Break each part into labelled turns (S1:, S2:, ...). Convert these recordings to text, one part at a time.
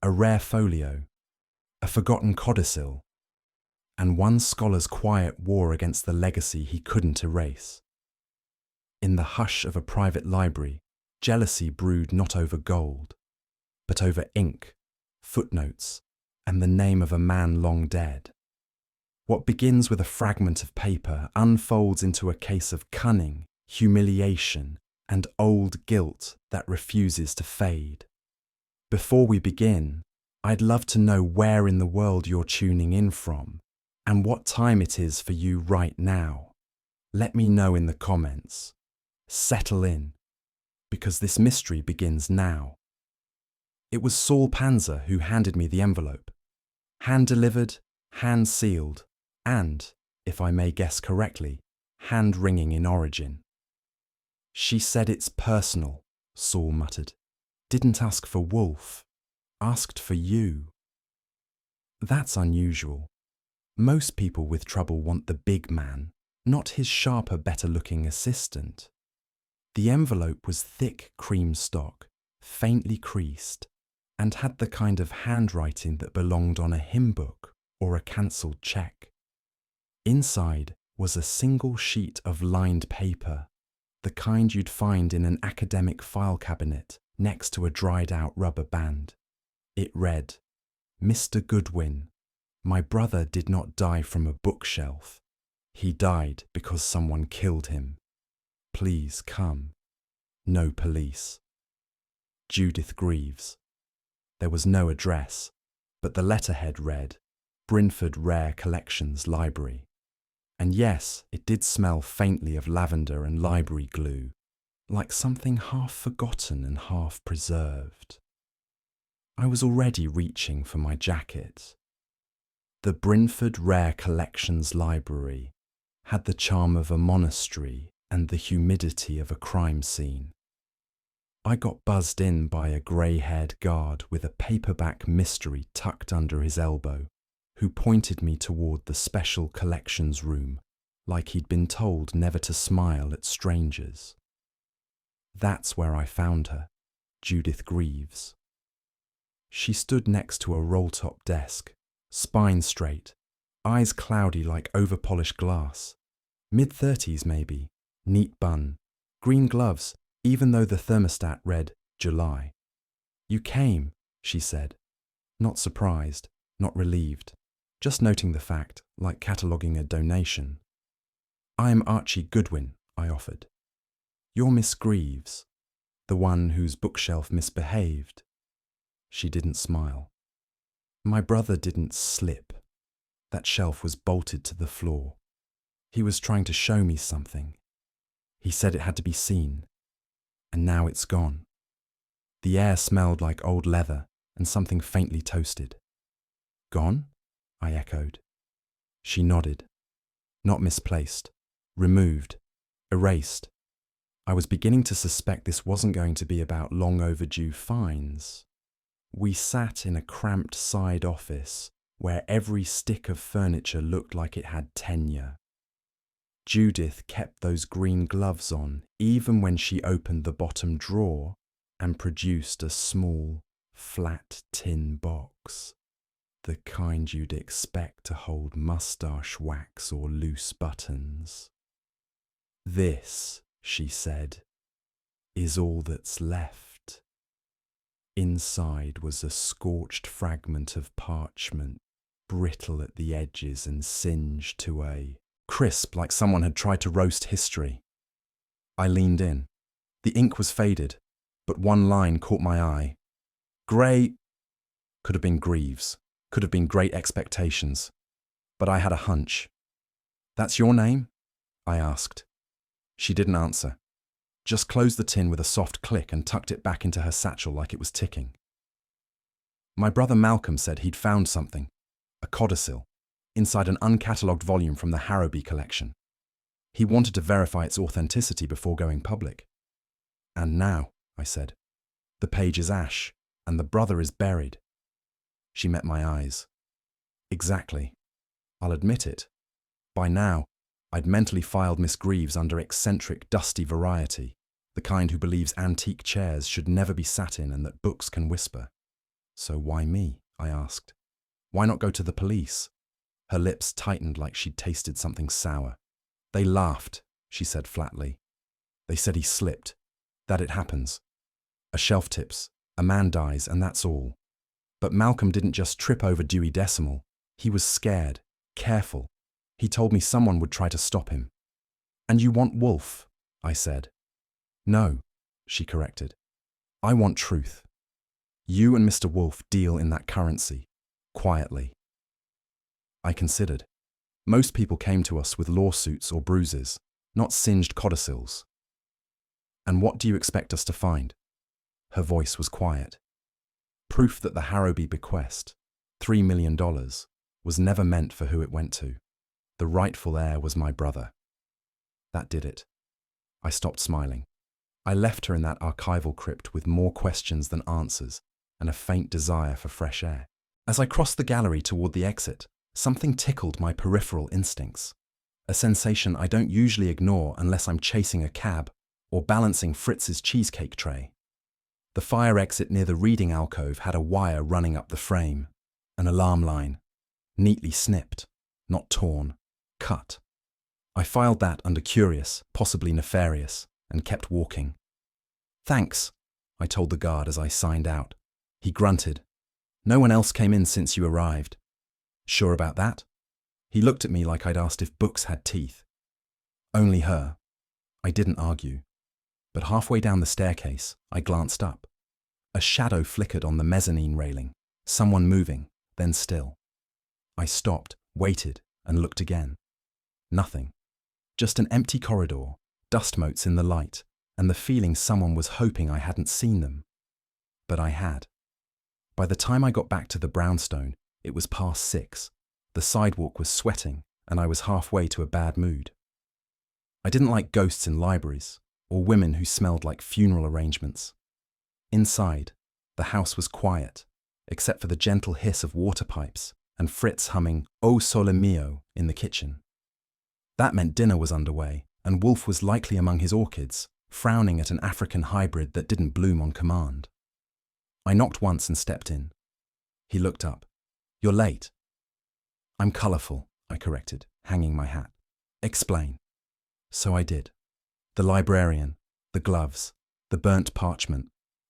S1: a rare folio, a forgotten codicil, and one scholar's quiet war against the legacy he couldn't erase. In the hush of a private library, jealousy brewed not over gold, but over ink, footnotes, and the name of a man long dead. What begins with a fragment of paper unfolds into a case of cunning, humiliation, and old guilt that refuses to fade. Before we begin, I'd love to know where in the world you're tuning in from, and what time it is for you right now. Let me know in the comments. Settle in, because this mystery begins now. It was Saul Panzer who handed me the envelope. Hand-delivered, hand-sealed, and, if I may guess correctly, hand-wringing in origin. "She said it's personal," Saul muttered. "Didn't ask for Wolfe. Asked for you." That's unusual. Most people with trouble want the big man, not his sharper, better-looking assistant. The envelope was thick cream stock, faintly creased, and had the kind of handwriting that belonged on a hymn book or a cancelled cheque. Inside was a single sheet of lined paper, the kind you'd find in an academic file cabinet next to a dried-out rubber band. It read, "Mr. Goodwin, my brother did not die from a bookshelf. He died because someone killed him. Please come. No police. Judith Greaves." There was no address, but the letterhead read, "Brynford Rare Collections Library." And yes, it did smell faintly of lavender and library glue, like something half forgotten and half preserved. I was already reaching for my jacket. The Brynford Rare Collections Library had the charm of a monastery and the humidity of a crime scene. I got buzzed in by a grey-haired guard with a paperback mystery tucked under his elbow, who pointed me toward the special collections room like he'd been told never to smile at strangers. That's where I found her, Judith Greaves. She stood next to a roll-top desk, spine straight, eyes cloudy like over-polished glass, mid-30s maybe, neat bun, green gloves, even though the thermostat read July. "You came," she said, not surprised, not relieved, just noting the fact, like cataloguing a donation. "I'm Archie Goodwin," I offered. "You're Miss Greaves, the one whose bookshelf misbehaved." She didn't smile. "My brother didn't slip. That shelf was bolted to the floor. He was trying to show me something. He said it had to be seen. And now it's gone." The air smelled like old leather and something faintly toasted. "Gone?" I echoed. She nodded. "Not misplaced. Removed. Erased." I was beginning to suspect this wasn't going to be about long overdue fines. We sat in a cramped side office where every stick of furniture looked like it had tenure. Judith kept those green gloves on even when she opened the bottom drawer and produced a small, flat tin box, the kind you'd expect to hold moustache wax or loose buttons. "This," she said, "is all that's left." Inside was a scorched fragment of parchment, brittle at the edges and singed to a crisp like someone had tried to roast history. I leaned in. The ink was faded, but one line caught my eye. "Grey" could have been Greaves, could have been Great Expectations, but I had a hunch. "That's your name?" I asked. She didn't answer, just closed the tin with a soft click and tucked it back into her satchel like it was ticking. "My brother Malcolm said he'd found something, a codicil, inside an uncatalogued volume from the Harrowby collection. He wanted to verify its authenticity before going public. And now," I said, "the page is ash, and the brother is buried." She met my eyes. "Exactly. I'll admit it. By now, I'd mentally filed Miss Greaves under eccentric, dusty variety, the kind who believes antique chairs should never be sat in and that books can whisper. So why me? I asked. Why not go to the police? Her lips tightened like she'd tasted something sour. They laughed, she said flatly. They said he slipped, that it happens. A shelf tips, a man dies, and that's all. But Malcolm didn't just trip over Dewey Decimal. He was scared, careful. He told me someone would try to stop him. And you want Wolfe? I said. No, she corrected. I want truth. You and Mr. Wolfe deal in that currency, quietly. I considered. Most people came to us with lawsuits or bruises, not singed codicils. And what do you expect us to find? Her voice was quiet. Proof that the Harrowby bequest, $3 million, was never meant for who it went to. The rightful heir was my brother. That did it. I stopped smiling. I left her in that archival crypt with more questions than answers and a faint desire for fresh air. As I crossed the gallery toward the exit, something tickled my peripheral instincts, a sensation I don't usually ignore unless I'm chasing a cab or balancing Fritz's cheesecake tray. The fire exit near the reading alcove had a wire running up the frame, an alarm line, neatly snipped, not torn, cut. I filed that under curious, possibly nefarious, and kept walking. Thanks, I told the guard as I signed out. He grunted. No one else came in since you arrived. Sure about that? He looked at me like I'd asked if books had teeth. Only her. I didn't argue. But halfway down the staircase, I glanced up. A shadow flickered on the mezzanine railing, someone moving, then still. I stopped, waited, and looked again. Nothing. Just an empty corridor, dust motes in the light, and the feeling someone was hoping I hadn't seen them. But I had. By the time I got back to the brownstone, it was past 6. The sidewalk was sweating, and I was halfway to a bad mood. I didn't like ghosts in libraries, or women who smelled like funeral arrangements. Inside, the house was quiet, except for the gentle hiss of water pipes and Fritz humming O Sole Mio in the kitchen. That meant dinner was underway, and Wolfe was likely among his orchids, frowning at an African hybrid that didn't bloom on command. I knocked once and stepped in. He looked up. You're late. I'm colourful, I corrected, hanging my hat. Explain. So I did. The librarian, the gloves, the burnt parchment,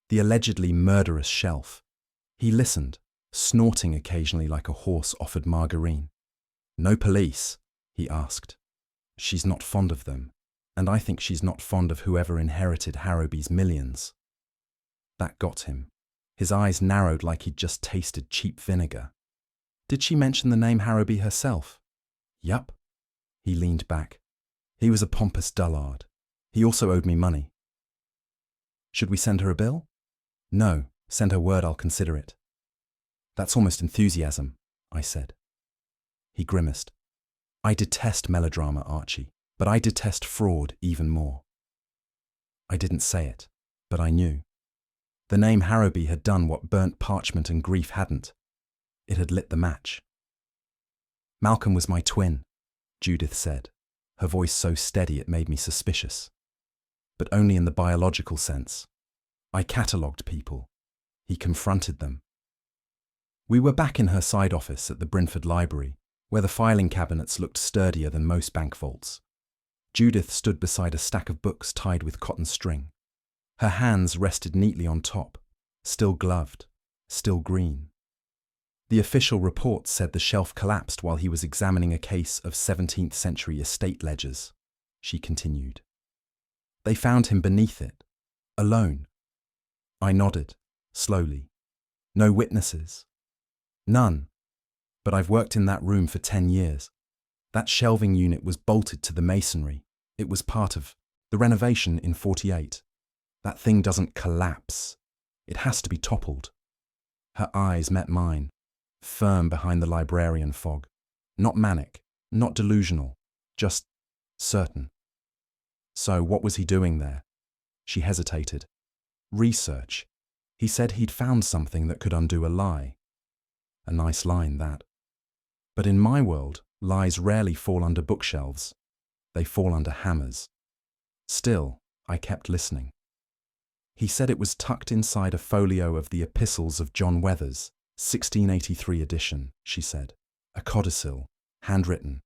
S1: the allegedly murderous shelf. He listened, snorting occasionally like a horse offered margarine. No police, he asked. She's not fond of them, and I think she's not fond of whoever inherited Harrowby's millions. That got him. His eyes narrowed like he'd just tasted cheap vinegar. Did she mention the name Harrowby herself? Yup. He leaned back. He was a pompous dullard. He also owed me money. Should we send her a bill? No, send her word I'll consider it. That's almost enthusiasm, I said. He grimaced. I detest melodrama, Archie, but I detest fraud even more. I didn't say it, but I knew. The name Harrowby had done what burnt parchment and grief hadn't. It had lit the match. Malcolm was my twin, Judith said, her voice so steady it made me suspicious. But only in the biological sense. I catalogued people. He confronted them. We were back in her side office at the Brynford Library, where the filing cabinets looked sturdier than most bank vaults. Judith stood beside a stack of books tied with cotton string. Her hands rested neatly on top, still gloved, still green. The official report said the shelf collapsed while he was examining a case of 17th century estate ledgers, she continued. They found him beneath it, alone. I nodded, slowly. No witnesses. None. But I've worked in that room for 10 years. That shelving unit was bolted to the masonry. It was part of the renovation in 48. That thing doesn't collapse. It has to be toppled. Her eyes met mine, firm behind the librarian fog. Not manic, not delusional, just certain. So what was he doing there? She hesitated. Research. He said he'd found something that could undo a lie. A nice line, that. But in my world, lies rarely fall under bookshelves. They fall under hammers. Still, I kept listening. He said it was tucked inside a folio of the Epistles of John Weathers, 1683 edition, she said. A codicil, handwritten,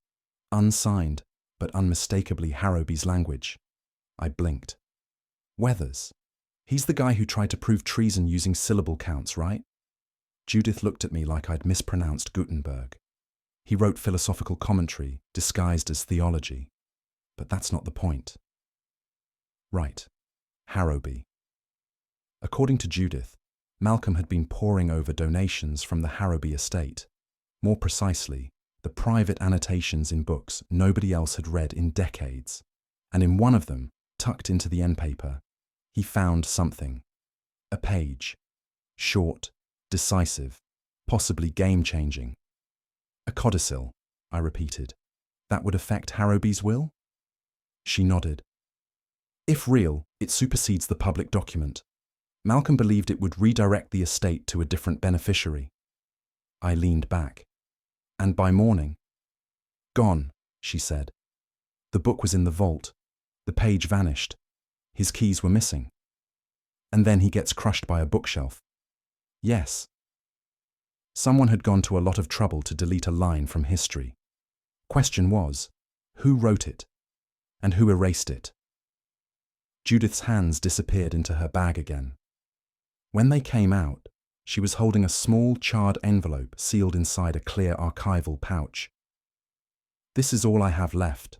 S1: unsigned, but unmistakably Harrowby's language. I blinked. Weathers? He's the guy who tried to prove treason using syllable counts, right? Judith looked at me like I'd mispronounced Gutenberg. He wrote philosophical commentary, disguised as theology. But that's not the point. Right. Harrowby. According to Judith, Malcolm had been poring over donations from the Harrowby estate. More precisely, the private annotations in books nobody else had read in decades. And in one of them, tucked into the end paper, he found something. A page. Short, decisive, possibly game-changing. A codicil, I repeated. That would affect Harrowby's will? She nodded. If real, it supersedes the public document. Malcolm believed it would redirect the estate to a different beneficiary. I leaned back. And by morning? Gone, she said. The book was in the vault. The page vanished. His keys were missing. And then he gets crushed by a bookshelf. Yes. Someone had gone to a lot of trouble to delete a line from history. Question was, who wrote it? And who erased it? Judith's hands disappeared into her bag again. When they came out, she was holding a small charred envelope sealed inside a clear archival pouch. This is all I have left.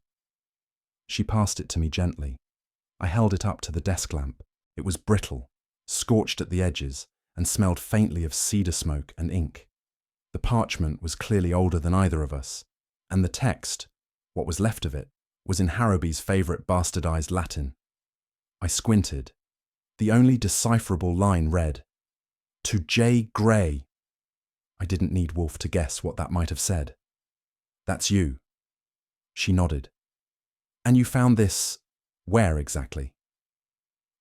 S1: She passed it to me gently. I held it up to the desk lamp. It was brittle, scorched at the edges, and smelled faintly of cedar smoke and ink. The parchment was clearly older than either of us, and the text, what was left of it, was in Harrowby's favourite bastardized Latin. I squinted. The only decipherable line read, "To J. Gray." I didn't need Wolfe to guess what that might have said. That's you. She nodded. And you found this, where exactly?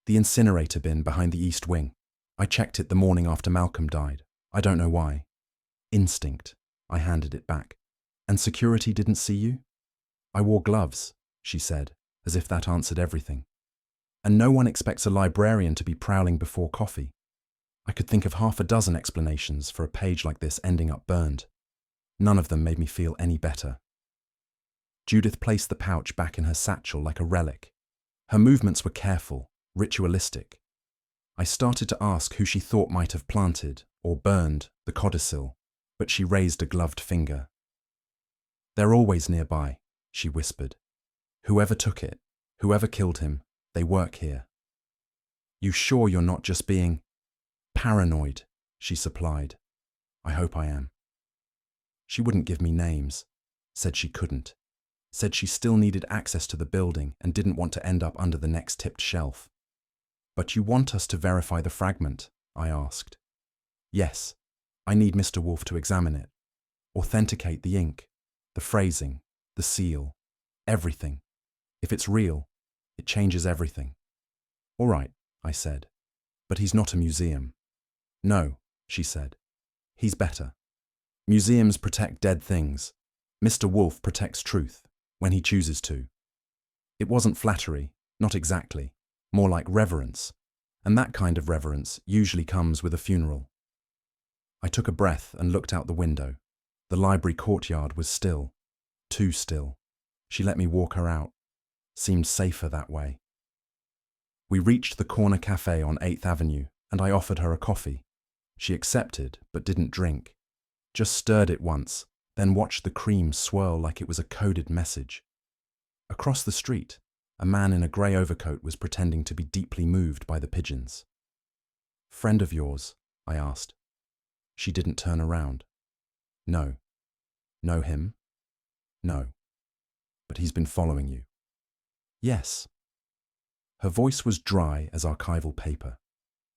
S1: The incinerator bin behind the east wing. I checked it the morning after Malcolm died. I don't know why. Instinct. I handed it back. And security didn't see you? I wore gloves, she said, as if that answered everything. And no one expects a librarian to be prowling before coffee. I could think of half a dozen explanations for a page like this ending up burned. None of them made me feel any better. Judith placed the pouch back in her satchel like a relic. Her movements were careful, ritualistic. I started to ask who she thought might have planted or burned the codicil, but she raised a gloved finger. They're always nearby, she whispered. Whoever took it, whoever killed him, they work here. You sure you're not just being paranoid, she supplied. I hope I am. She wouldn't give me names, said she couldn't, said she still needed access to the building and didn't want to end up under the next tipped shelf. But you want us to verify the fragment? I asked. Yes, I need Mr. Wolfe to examine it, authenticate the ink, the phrasing, the seal, everything. If it's real, it changes everything. All right, I said, but he's not a museum. No, she said. He's better. Museums protect dead things. Mr. Wolfe protects truth, when he chooses to. It wasn't flattery, not exactly, more like reverence, and that kind of reverence usually comes with a funeral. I took a breath and looked out the window. The library courtyard was still, too still. She let me walk her out. Seemed safer that way. We reached the corner cafe on 8th Avenue, and I offered her a coffee. She accepted, but didn't drink. Just stirred it once, then watched the cream swirl like it was a coded message. Across the street, a man in a grey overcoat was pretending to be deeply moved by the pigeons. Friend of yours? I asked. She didn't turn around. No. Know him? No. But he's been following you. Yes. Her voice was dry as archival paper.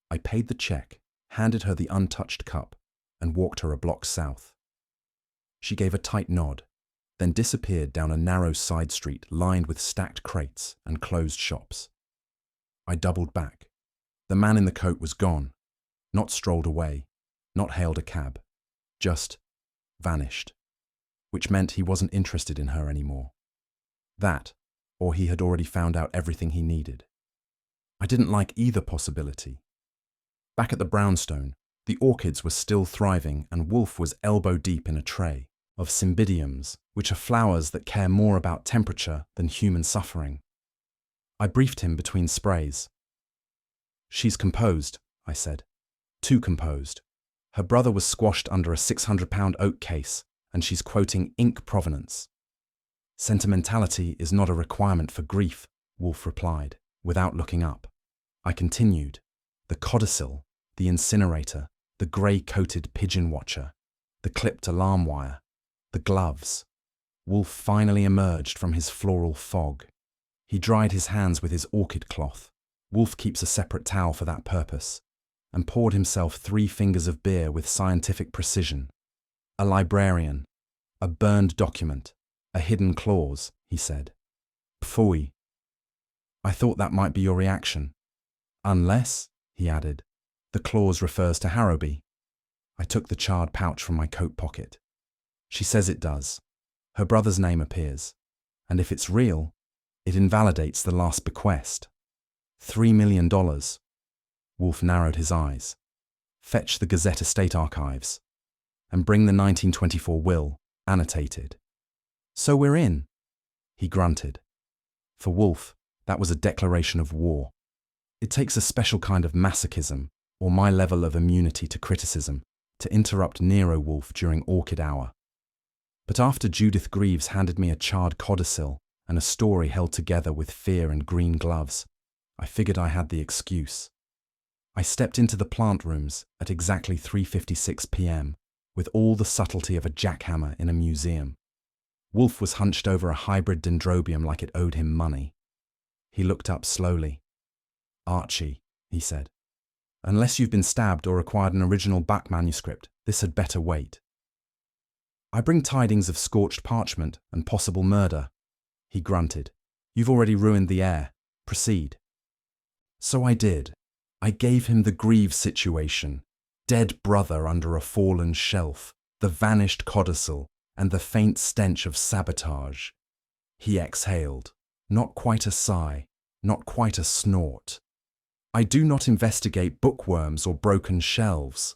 S1: I paid the check, handed her the untouched cup, and walked her a block south. She gave a tight nod, then disappeared down a narrow side street lined with stacked crates and closed shops. I doubled back. The man in the coat was gone, not strolled away, not hailed a cab, just vanished, which meant he wasn't interested in her anymore. That, or he had already found out everything he needed. I didn't like either possibility. Back at the brownstone, the orchids were still thriving and Wolfe was elbow-deep in a tray of cymbidiums, which are flowers that care more about temperature than human suffering. I briefed him between sprays. "She's composed," I said. "Too composed. Her brother was squashed under a 600-pound oak case, and she's quoting ink provenance." "Sentimentality is not a requirement for grief," Wolfe replied, without looking up. I continued. The codicil, the incinerator, the grey-coated pigeon watcher, the clipped alarm wire, the gloves. Wolfe finally emerged from his floral fog. He dried his hands with his orchid cloth. Wolfe keeps a separate towel for that purpose, and poured himself 3 fingers of beer with scientific precision. "A librarian, a burned document, a hidden clause," he said. "Pfui. I thought that might be your reaction. Unless," he added, "the clause refers to Harrowby." I took the charred pouch from my coat pocket. "She says it does. Her brother's name appears. And if it's real, it invalidates the last bequest. $3 million. Wolfe narrowed his eyes. "Fetch the Gazette Estate Archives. And bring the 1924 will, annotated." "So we're in," he grunted. For Wolfe, that was a declaration of war. It takes a special kind of masochism, or my level of immunity to criticism, to interrupt Nero Wolfe during Orchid Hour. But after Judith Greaves handed me a charred codicil and a story held together with fear and green gloves, I figured I had the excuse. I stepped into the plant rooms at exactly 3:56 p.m. with all the subtlety of a jackhammer in a museum. Wolfe was hunched over a hybrid dendrobium like it owed him money. He looked up slowly. "Archie," he said, "unless you've been stabbed or acquired an original back manuscript, this had better wait." "I bring tidings of scorched parchment and possible murder," he grunted. "You've already ruined the air. Proceed." So I did. I gave him the Greaves situation, dead brother under a fallen shelf, the vanished codicil, and the faint stench of sabotage. He exhaled, not quite a sigh, not quite a snort. "I do not investigate bookworms or broken shelves.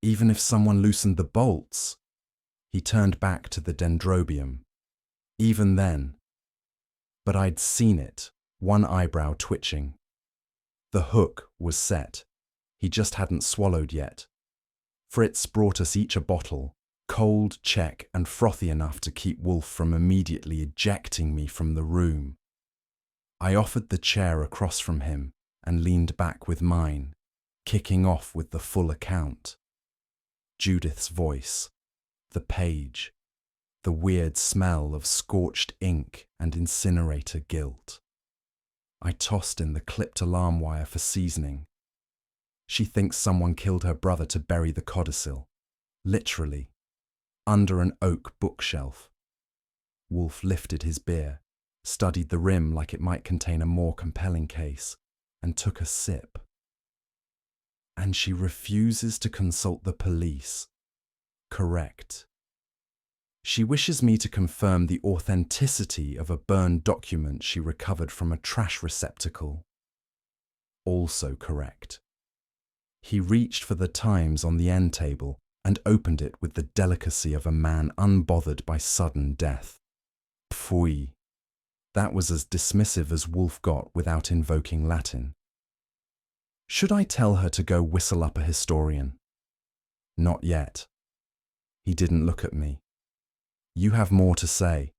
S1: Even if someone loosened the bolts." He turned back to the dendrobium. "Even then." But I'd seen it, one eyebrow twitching. The hook was set. He just hadn't swallowed yet. Fritz brought us each a bottle, cold, Czech, and frothy enough to keep Wolfe from immediately ejecting me from the room. I offered the chair across from him and leaned back with mine, kicking off with the full account. Judith's voice, the page, the weird smell of scorched ink and incinerator guilt. I tossed in the clipped alarm wire for seasoning. She thinks someone killed her brother to bury the codicil, literally, under an oak bookshelf. Wolfe lifted his beer, studied the rim like it might contain a more compelling case, and took a sip. "And she refuses to consult the police." "Correct. She wishes me to confirm the authenticity of a burned document she recovered from a trash receptacle." "Also correct." He reached for the Times on the end table and opened it with the delicacy of a man unbothered by sudden death. Pfui. That was as dismissive as Wolfe got without invoking Latin. "Should I tell her to go whistle up a historian?" "Not yet." He didn't look at me. "You have more to say."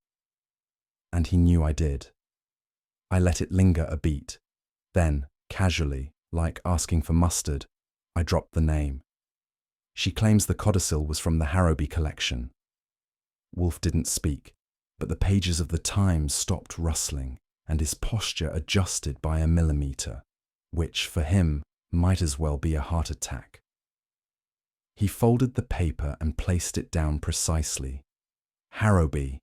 S1: And he knew I did. I let it linger a beat. Then, casually, like asking for mustard, I dropped the name. "She claims the codicil was from the Harrowby collection." Wolfe didn't speak, but the pages of the Times stopped rustling and his posture adjusted by a millimeter, which, for him, might as well be a heart attack. He folded the paper and placed it down precisely. "Harrowby.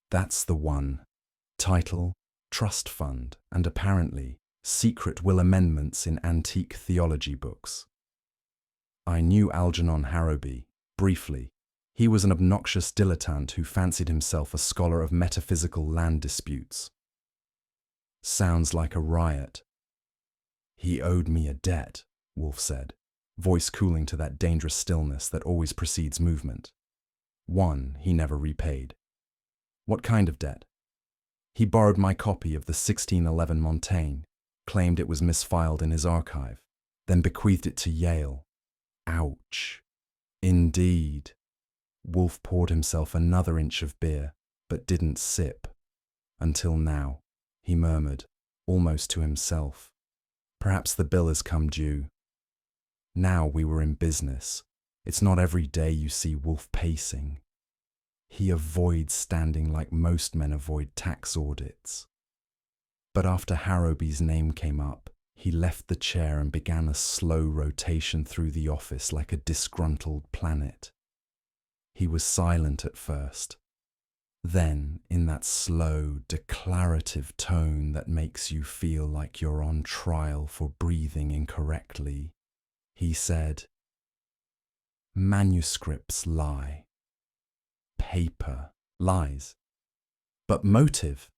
S1: That's the one. Title, trust fund, and apparently secret will amendments in antique theology books." I knew Algernon Harrowby, briefly. He was an obnoxious dilettante who fancied himself a scholar of metaphysical land disputes. "Sounds like a riot," He owed me a debt, Wolfe said, voice cooling to that dangerous stillness that always precedes movement. One he never repaid. What kind of debt? He borrowed my copy of the 1611 Montaigne, claimed it was misfiled in his archive, then bequeathed it to Yale. Ouch. Indeed. Wolfe poured himself another inch of beer, but didn't sip. Until now, he murmured, almost to himself. Perhaps the bill has come due. Now we were in business. It's not every day you see Wolfe pacing. He avoids standing like most men avoid tax audits. But after Harrowby's name came up, he left the chair and began a slow rotation through the office like a disgruntled planet. He was silent at first. Then, in that slow, declarative tone that makes you feel like you're on trial for breathing incorrectly, he said, "Manuscripts lie. Paper lies. But motive,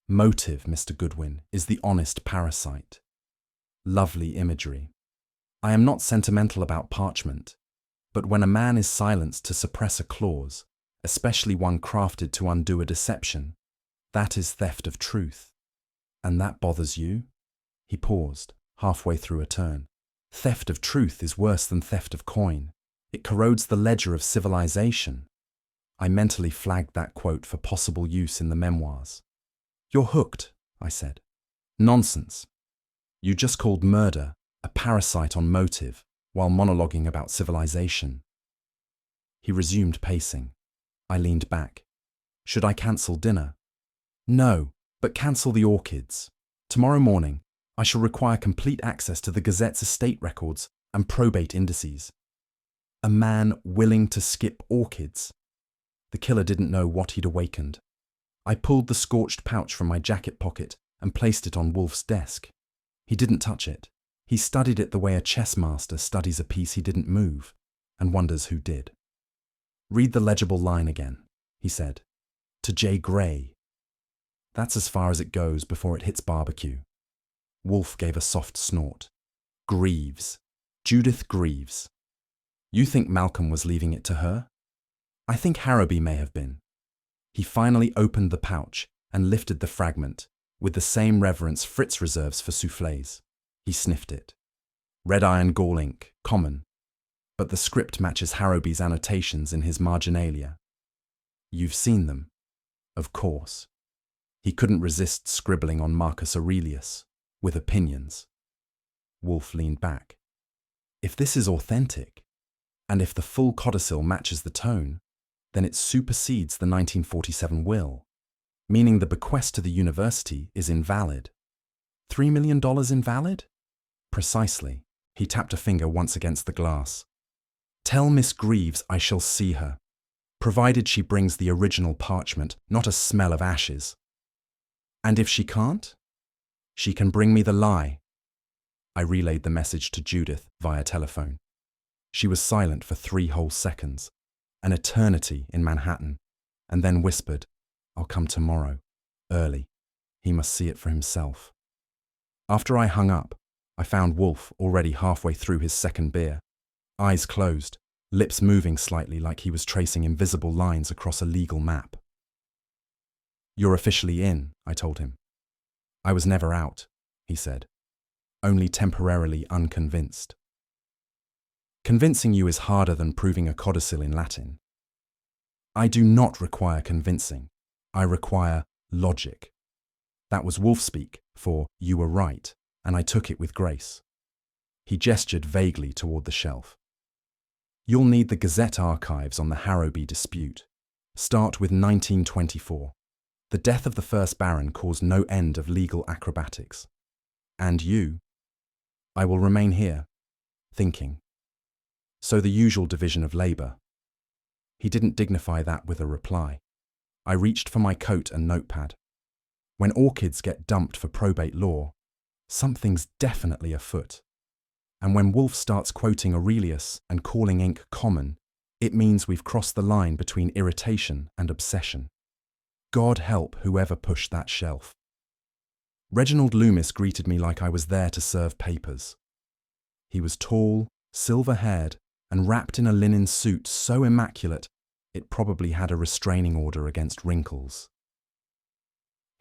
S1: Mr. Goodwin, is the honest parasite. Lovely imagery. I am not sentimental about parchment, but when a man is silenced to suppress a clause, especially one crafted to undo a deception, that is theft of truth. And that bothers you?" He paused, halfway through a turn. "Theft of truth is worse than theft of coin. It corrodes the ledger of civilization." I mentally flagged that quote for possible use in the memoirs. "You're hooked," I said. "Nonsense. You just called murder a parasite on motive while monologuing about civilization." He resumed pacing. I leaned back. "Should I cancel dinner?" "No, but cancel the orchids. Tomorrow morning, I shall require complete access to the Gazette's estate records and probate indices." A man willing to skip orchids? The killer didn't know what he'd awakened. I pulled the scorched pouch from my jacket pocket and placed it on Wolfe's desk. He didn't touch it. He studied it the way a chess master studies a piece he didn't move and wonders who did. "Read the legible line again," he said. "To J. Gray." That's as far as it goes before it hits barbecue. Wolfe gave a soft snort. "Greaves. Judith Greaves. You think Malcolm was leaving it to her? I think Harrowby may have been." He finally opened the pouch and lifted the fragment, with the same reverence Fritz reserves for soufflés. He sniffed it. "Red iron gall ink, common. But the script matches Harrowby's annotations in his marginalia." "You've seen them?" "Of course." He couldn't resist scribbling on Marcus Aurelius, with opinions. Wolfe leaned back. "If this is authentic, and if the full codicil matches the tone, then it supersedes the 1947 will, meaning the bequest to the university is invalid." $3 million invalid? Precisely. He tapped a finger once against the glass. "Tell Miss Greaves I shall see her, provided she brings the original parchment, not a smell of ashes. And if she can't? She can bring me the lie." I relayed the message to Judith via telephone. She was silent for 3 whole seconds, an eternity in Manhattan, and then whispered, "I'll come tomorrow, early. He must see it for himself." After I hung up, I found Wolfe already halfway through his second beer, eyes closed, lips moving slightly like he was tracing invisible lines across a legal map. "You're officially in," I told him. "I was never out," he said, "only temporarily unconvinced." "Convincing you is harder than proving a codicil in Latin." "I do not require convincing. I require logic." That was Wolfe speak for "you were right," and I took it with grace. He gestured vaguely toward the shelf. "You'll need the Gazette archives on the Harrowby dispute. Start with 1924. The death of the first Baron caused no end of legal acrobatics. And you?" "I will remain here, thinking." "So the usual division of labour." He didn't dignify that with a reply. I reached for my coat and notepad. When orchids get dumped for probate law, something's definitely afoot. And when Wolfe starts quoting Aurelius and calling ink common, it means we've crossed the line between irritation and obsession. God help whoever pushed that shelf. Reginald Loomis greeted me like I was there to serve papers. He was tall, silver-haired, and wrapped in a linen suit so immaculate it probably had a restraining order against wrinkles.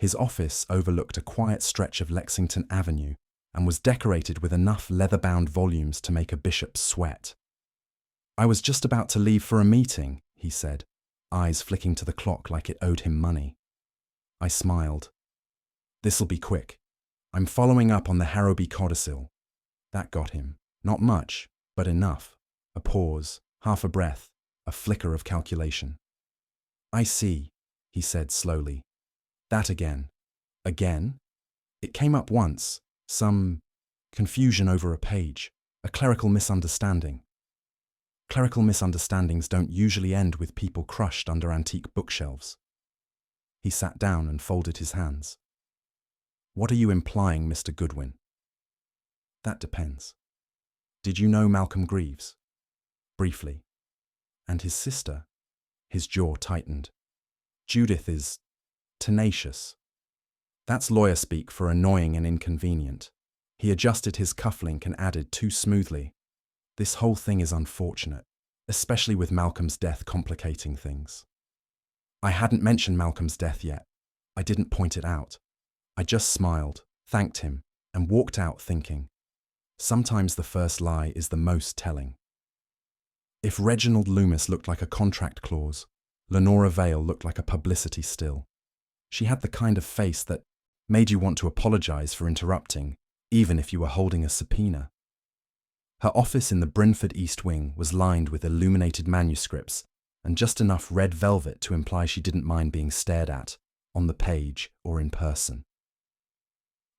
S1: His office overlooked a quiet stretch of Lexington Avenue and was decorated with enough leather-bound volumes to make a bishop sweat. "I was just about to leave for a meeting," he said, eyes flicking to the clock like it owed him money. I smiled. "This'll be quick. I'm following up on the Harrowby codicil." That got him. Not much, but enough. A pause, half a breath, a flicker of calculation. "I see," he said slowly. "That again." "Again?" "It came up once. Some confusion over a page. A clerical misunderstanding." "Clerical misunderstandings don't usually end with people crushed under antique bookshelves." He sat down and folded his hands. "What are you implying, Mr. Goodwin?" "That depends." "Did you know Malcolm Greaves?" "Briefly." "And his sister?" His jaw tightened. "Judith is tenacious." That's lawyer speak for annoying and inconvenient. He adjusted his cufflink and added too smoothly, "This whole thing is unfortunate, especially with Malcolm's death complicating things." I hadn't mentioned Malcolm's death yet. I didn't point it out. I just smiled, thanked him, and walked out thinking, sometimes the first lie is the most telling. If Reginald Loomis looked like a contract clause, Lenora Vale looked like a publicity still. She had the kind of face that made you want to apologize for interrupting, even if you were holding a subpoena. Her office in the Brynford East Wing was lined with illuminated manuscripts and just enough red velvet to imply she didn't mind being stared at, on the page or in person.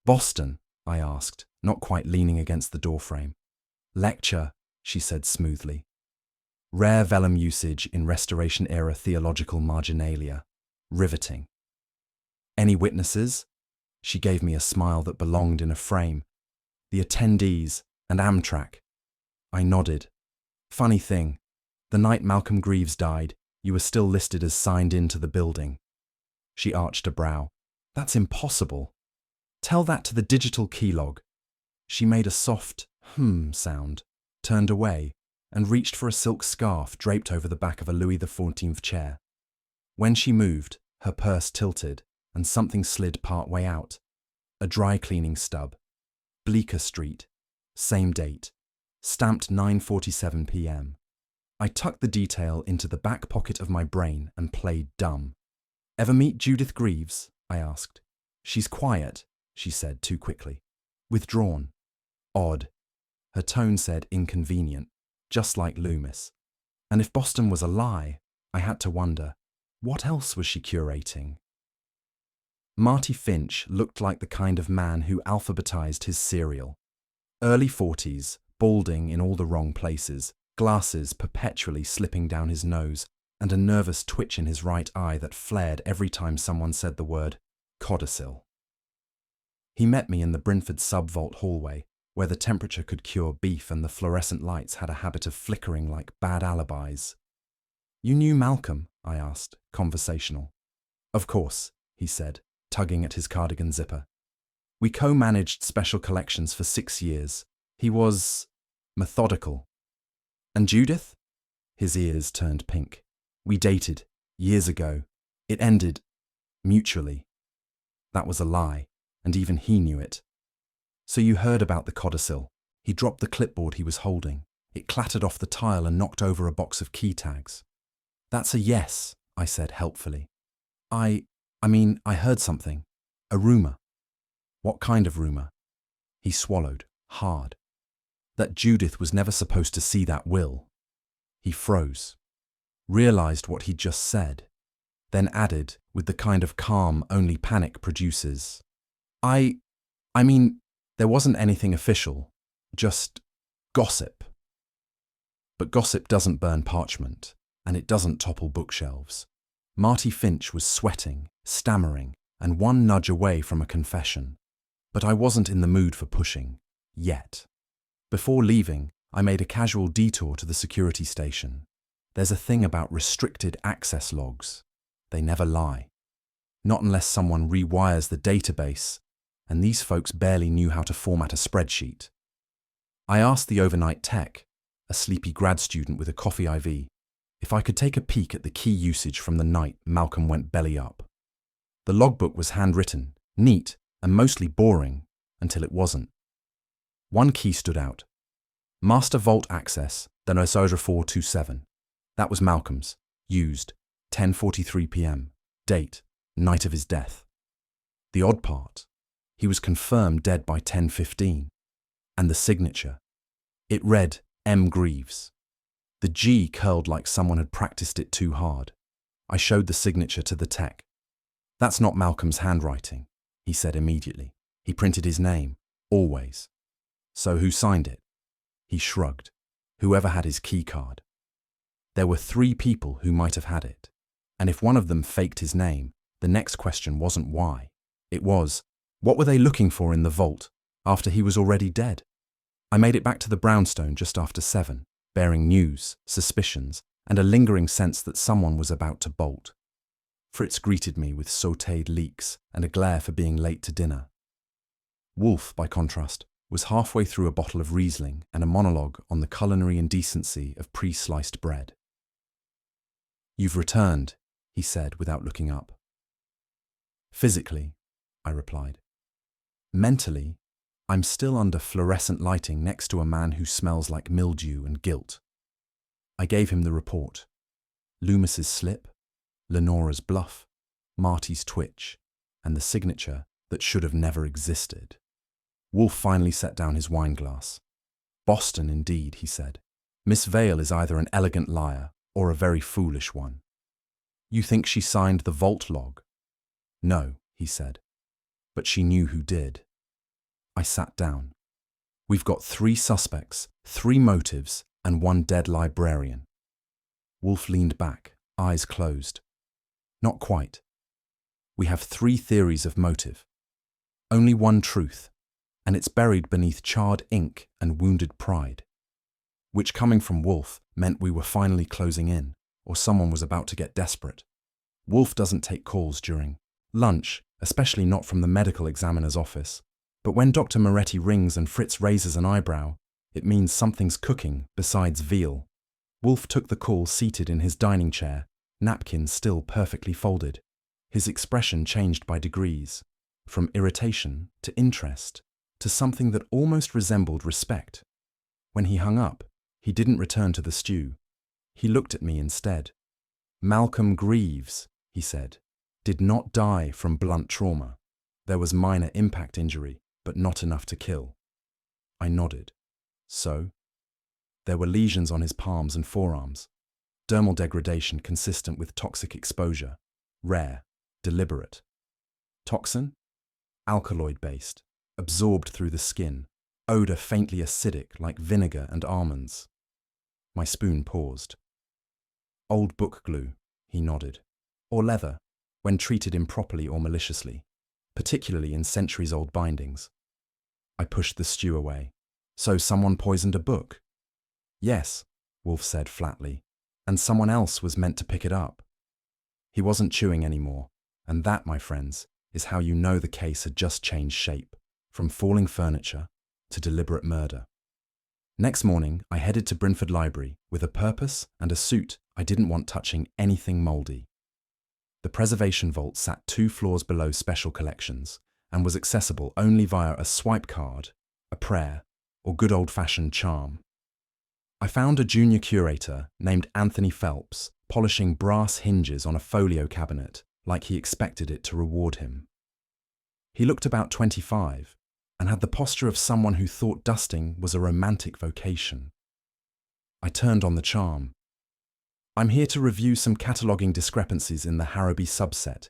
S1: "Boston?" I asked, not quite leaning against the doorframe. "Lecture," she said smoothly. "Rare vellum usage in Restoration-era theological marginalia. Riveting." "Any witnesses?" She gave me a smile that belonged in a frame. "The attendees and Amtrak." I nodded. "Funny thing, the night Malcolm Greaves died, you were still listed as signed into the building." She arched a brow. "That's impossible. Tell that to the digital keylog." She made a soft sound, turned away, and reached for a silk scarf draped over the back of a Louis XIV chair. When she moved, her purse tilted, and something slid part way out. A dry cleaning stub. Bleecker Street. Same date. Stamped 9:47 p.m. I tucked the detail into the back pocket of my brain and played dumb. "Ever meet Judith Greaves?" I asked. "She's quiet," she said too quickly. "Withdrawn." Odd. Her tone said inconvenient, just like Loomis. And if Boston was a lie, I had to wonder, what else was she curating? Marty Finch looked like the kind of man who alphabetized his cereal. Early 40s, balding in all the wrong places, glasses perpetually slipping down his nose, and a nervous twitch in his right eye that flared every time someone said the word codicil. He met me in the Brynford sub-vault hallway, where the temperature could cure beef and the fluorescent lights had a habit of flickering like bad alibis. "You knew Malcolm?" I asked, conversational. "Of course," he said, tugging at his cardigan zipper. "We co-managed special collections for 6 years. He was methodical." "And Judith?" His ears turned pink. "We dated, years ago. It ended mutually." That was a lie, and even he knew it. "So you heard about the codicil." He dropped the clipboard he was holding. It clattered off the tile and knocked over a box of key tags. "That's a yes," I said helpfully. I heard something. A rumor." "What kind of rumor?" He swallowed, hard. "That Judith was never supposed to see that will." He froze, realized what he'd just said, then added, with the kind of calm only panic produces, I mean, there wasn't anything official, just gossip." But gossip doesn't burn parchment, and it doesn't topple bookshelves. Marty Finch was sweating, stammering, and one nudge away from a confession. But I wasn't in the mood for pushing, yet. Before leaving, I made a casual detour to the security station. There's a thing about restricted access logs. They never lie. Not unless someone rewires the database, and these folks barely knew how to format a spreadsheet. I asked the overnight tech, a sleepy grad student with a coffee IV, if I could take a peek at the key usage from the night Malcolm went belly up. The logbook was handwritten, neat, and mostly boring, until it wasn't. One key stood out. Master Vault Access, Dinosaur 427. That was Malcolm's. Used. 10:43 p.m. Date. Night of his death. The odd part. He was confirmed dead by 10:15. And the signature. It read M. Greaves. The G curled like someone had practiced it too hard. I showed the signature to the tech. That's not Malcolm's handwriting, he said immediately. He printed his name, always. So who signed it? He shrugged. Whoever had his key card. There were 3 people who might have had it. And if one of them faked his name, the next question wasn't why. It was, what were they looking for in the vault after he was already dead? I made it back to the brownstone just after 7, bearing news, suspicions, and a lingering sense that someone was about to bolt. Fritz greeted me with sautéed leeks and a glare for being late to dinner. Wolfe, by contrast, was halfway through a bottle of Riesling and a monologue on the culinary indecency of pre-sliced bread. "You've returned," he said without looking up. "Physically," I replied. "Mentally, I'm still under fluorescent lighting next to a man who smells like mildew and guilt." I gave him the report. Loomis's slip, Lenora's bluff, Marty's twitch, and the signature that should have never existed. Wolfe finally set down his wineglass. "Boston, indeed," he said. "Miss Vale is either an elegant liar or a very foolish one." "You think she signed the vault log?" "No," he said. "But she knew who did." I sat down. "We've got 3 suspects, 3 motives, and 1 dead librarian." Wolfe leaned back, eyes closed. "Not quite. We have 3 theories of motive. Only one truth, and it's buried beneath charred ink and wounded pride." Which, coming from Wolfe, meant we were finally closing in, or someone was about to get desperate. Wolfe doesn't take calls during lunch, especially not from the medical examiner's office. But when Dr. Moretti rings and Fritz raises an eyebrow, it means something's cooking besides veal. Wolfe took the call seated in his dining chair, napkin still perfectly folded. His expression changed by degrees, from irritation to interest, to something that almost resembled respect. When he hung up, he didn't return to the stew. He looked at me instead. "Malcolm Greaves," he said, "did not die from blunt trauma. There was minor impact injury, but not enough to kill." I nodded. "So?" "There were lesions on his palms and forearms. Dermal degradation consistent with toxic exposure. Rare, deliberate. Toxin? Alkaloid-based, absorbed through the skin, odor faintly acidic like vinegar and almonds." My spoon paused. "Old book glue," he nodded. "Or leather, when treated improperly or maliciously, particularly in centuries-old bindings." I pushed the stew away. "So someone poisoned a book?" "Yes," Wolfe said flatly, "and someone else was meant to pick it up." He wasn't chewing anymore, and that, my friends, is how you know the case had just changed shape, from falling furniture to deliberate murder. Next morning, I headed to Brynford Library with a purpose and a suit I didn't want touching anything mouldy. The preservation vault sat 2 floors below special collections and was accessible only via a swipe card, a prayer, or good old-fashioned charm. I found a junior curator named Anthony Phelps polishing brass hinges on a folio cabinet like he expected it to reward him. He looked about 25 and had the posture of someone who thought dusting was a romantic vocation. I turned on the charm. "I'm here to review some cataloguing discrepancies in the Harrowby subset.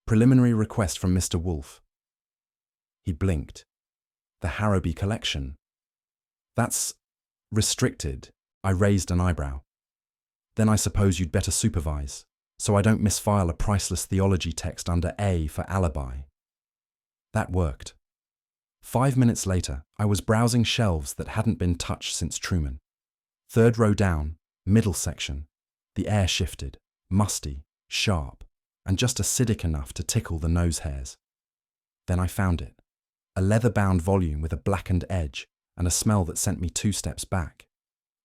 S1: Preliminary request from Mr. Wolfe." He blinked. "The Harrowby collection? That's restricted." I raised an eyebrow. "Then I suppose you'd better supervise, so I don't misfile a priceless theology text under A for alibi." That worked. 5 minutes later, I was browsing shelves that hadn't been touched since Truman. 3rd row down, middle section. The air shifted, musty, sharp, and just acidic enough to tickle the nose hairs. Then I found it. a leather-bound volume with a blackened edge and a smell that sent me 2 steps back.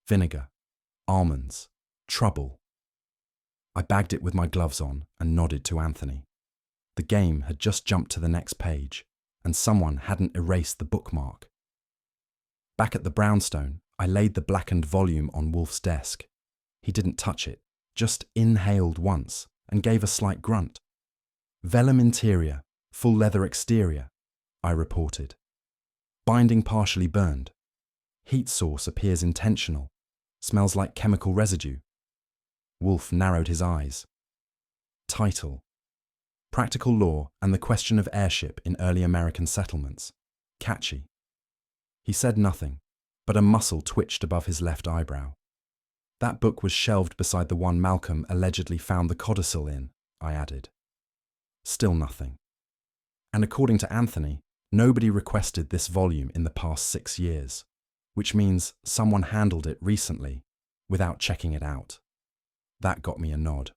S1: Vinegar, almonds, trouble. I bagged it with my gloves on and nodded to Anthony. The game had just jumped to the next page, and someone hadn't erased the bookmark. Back at the brownstone, I laid the blackened volume on Wolfe's desk. He didn't touch it, just inhaled once and gave a slight grunt. Vellum interior, full leather exterior, I reported. Binding partially burned. Heat source appears intentional. Smells like chemical residue. Wolfe narrowed his eyes. Title: Practical Law and the Question of Heirship in Early American Settlements. Catchy. He said nothing, but a muscle twitched above his left eyebrow. That book was shelved beside the one Malcolm allegedly found the codicil in, I added. Still nothing. And according to Anthony, nobody requested this volume in the past 6 years, which means someone handled it recently without checking it out. That got me a nod.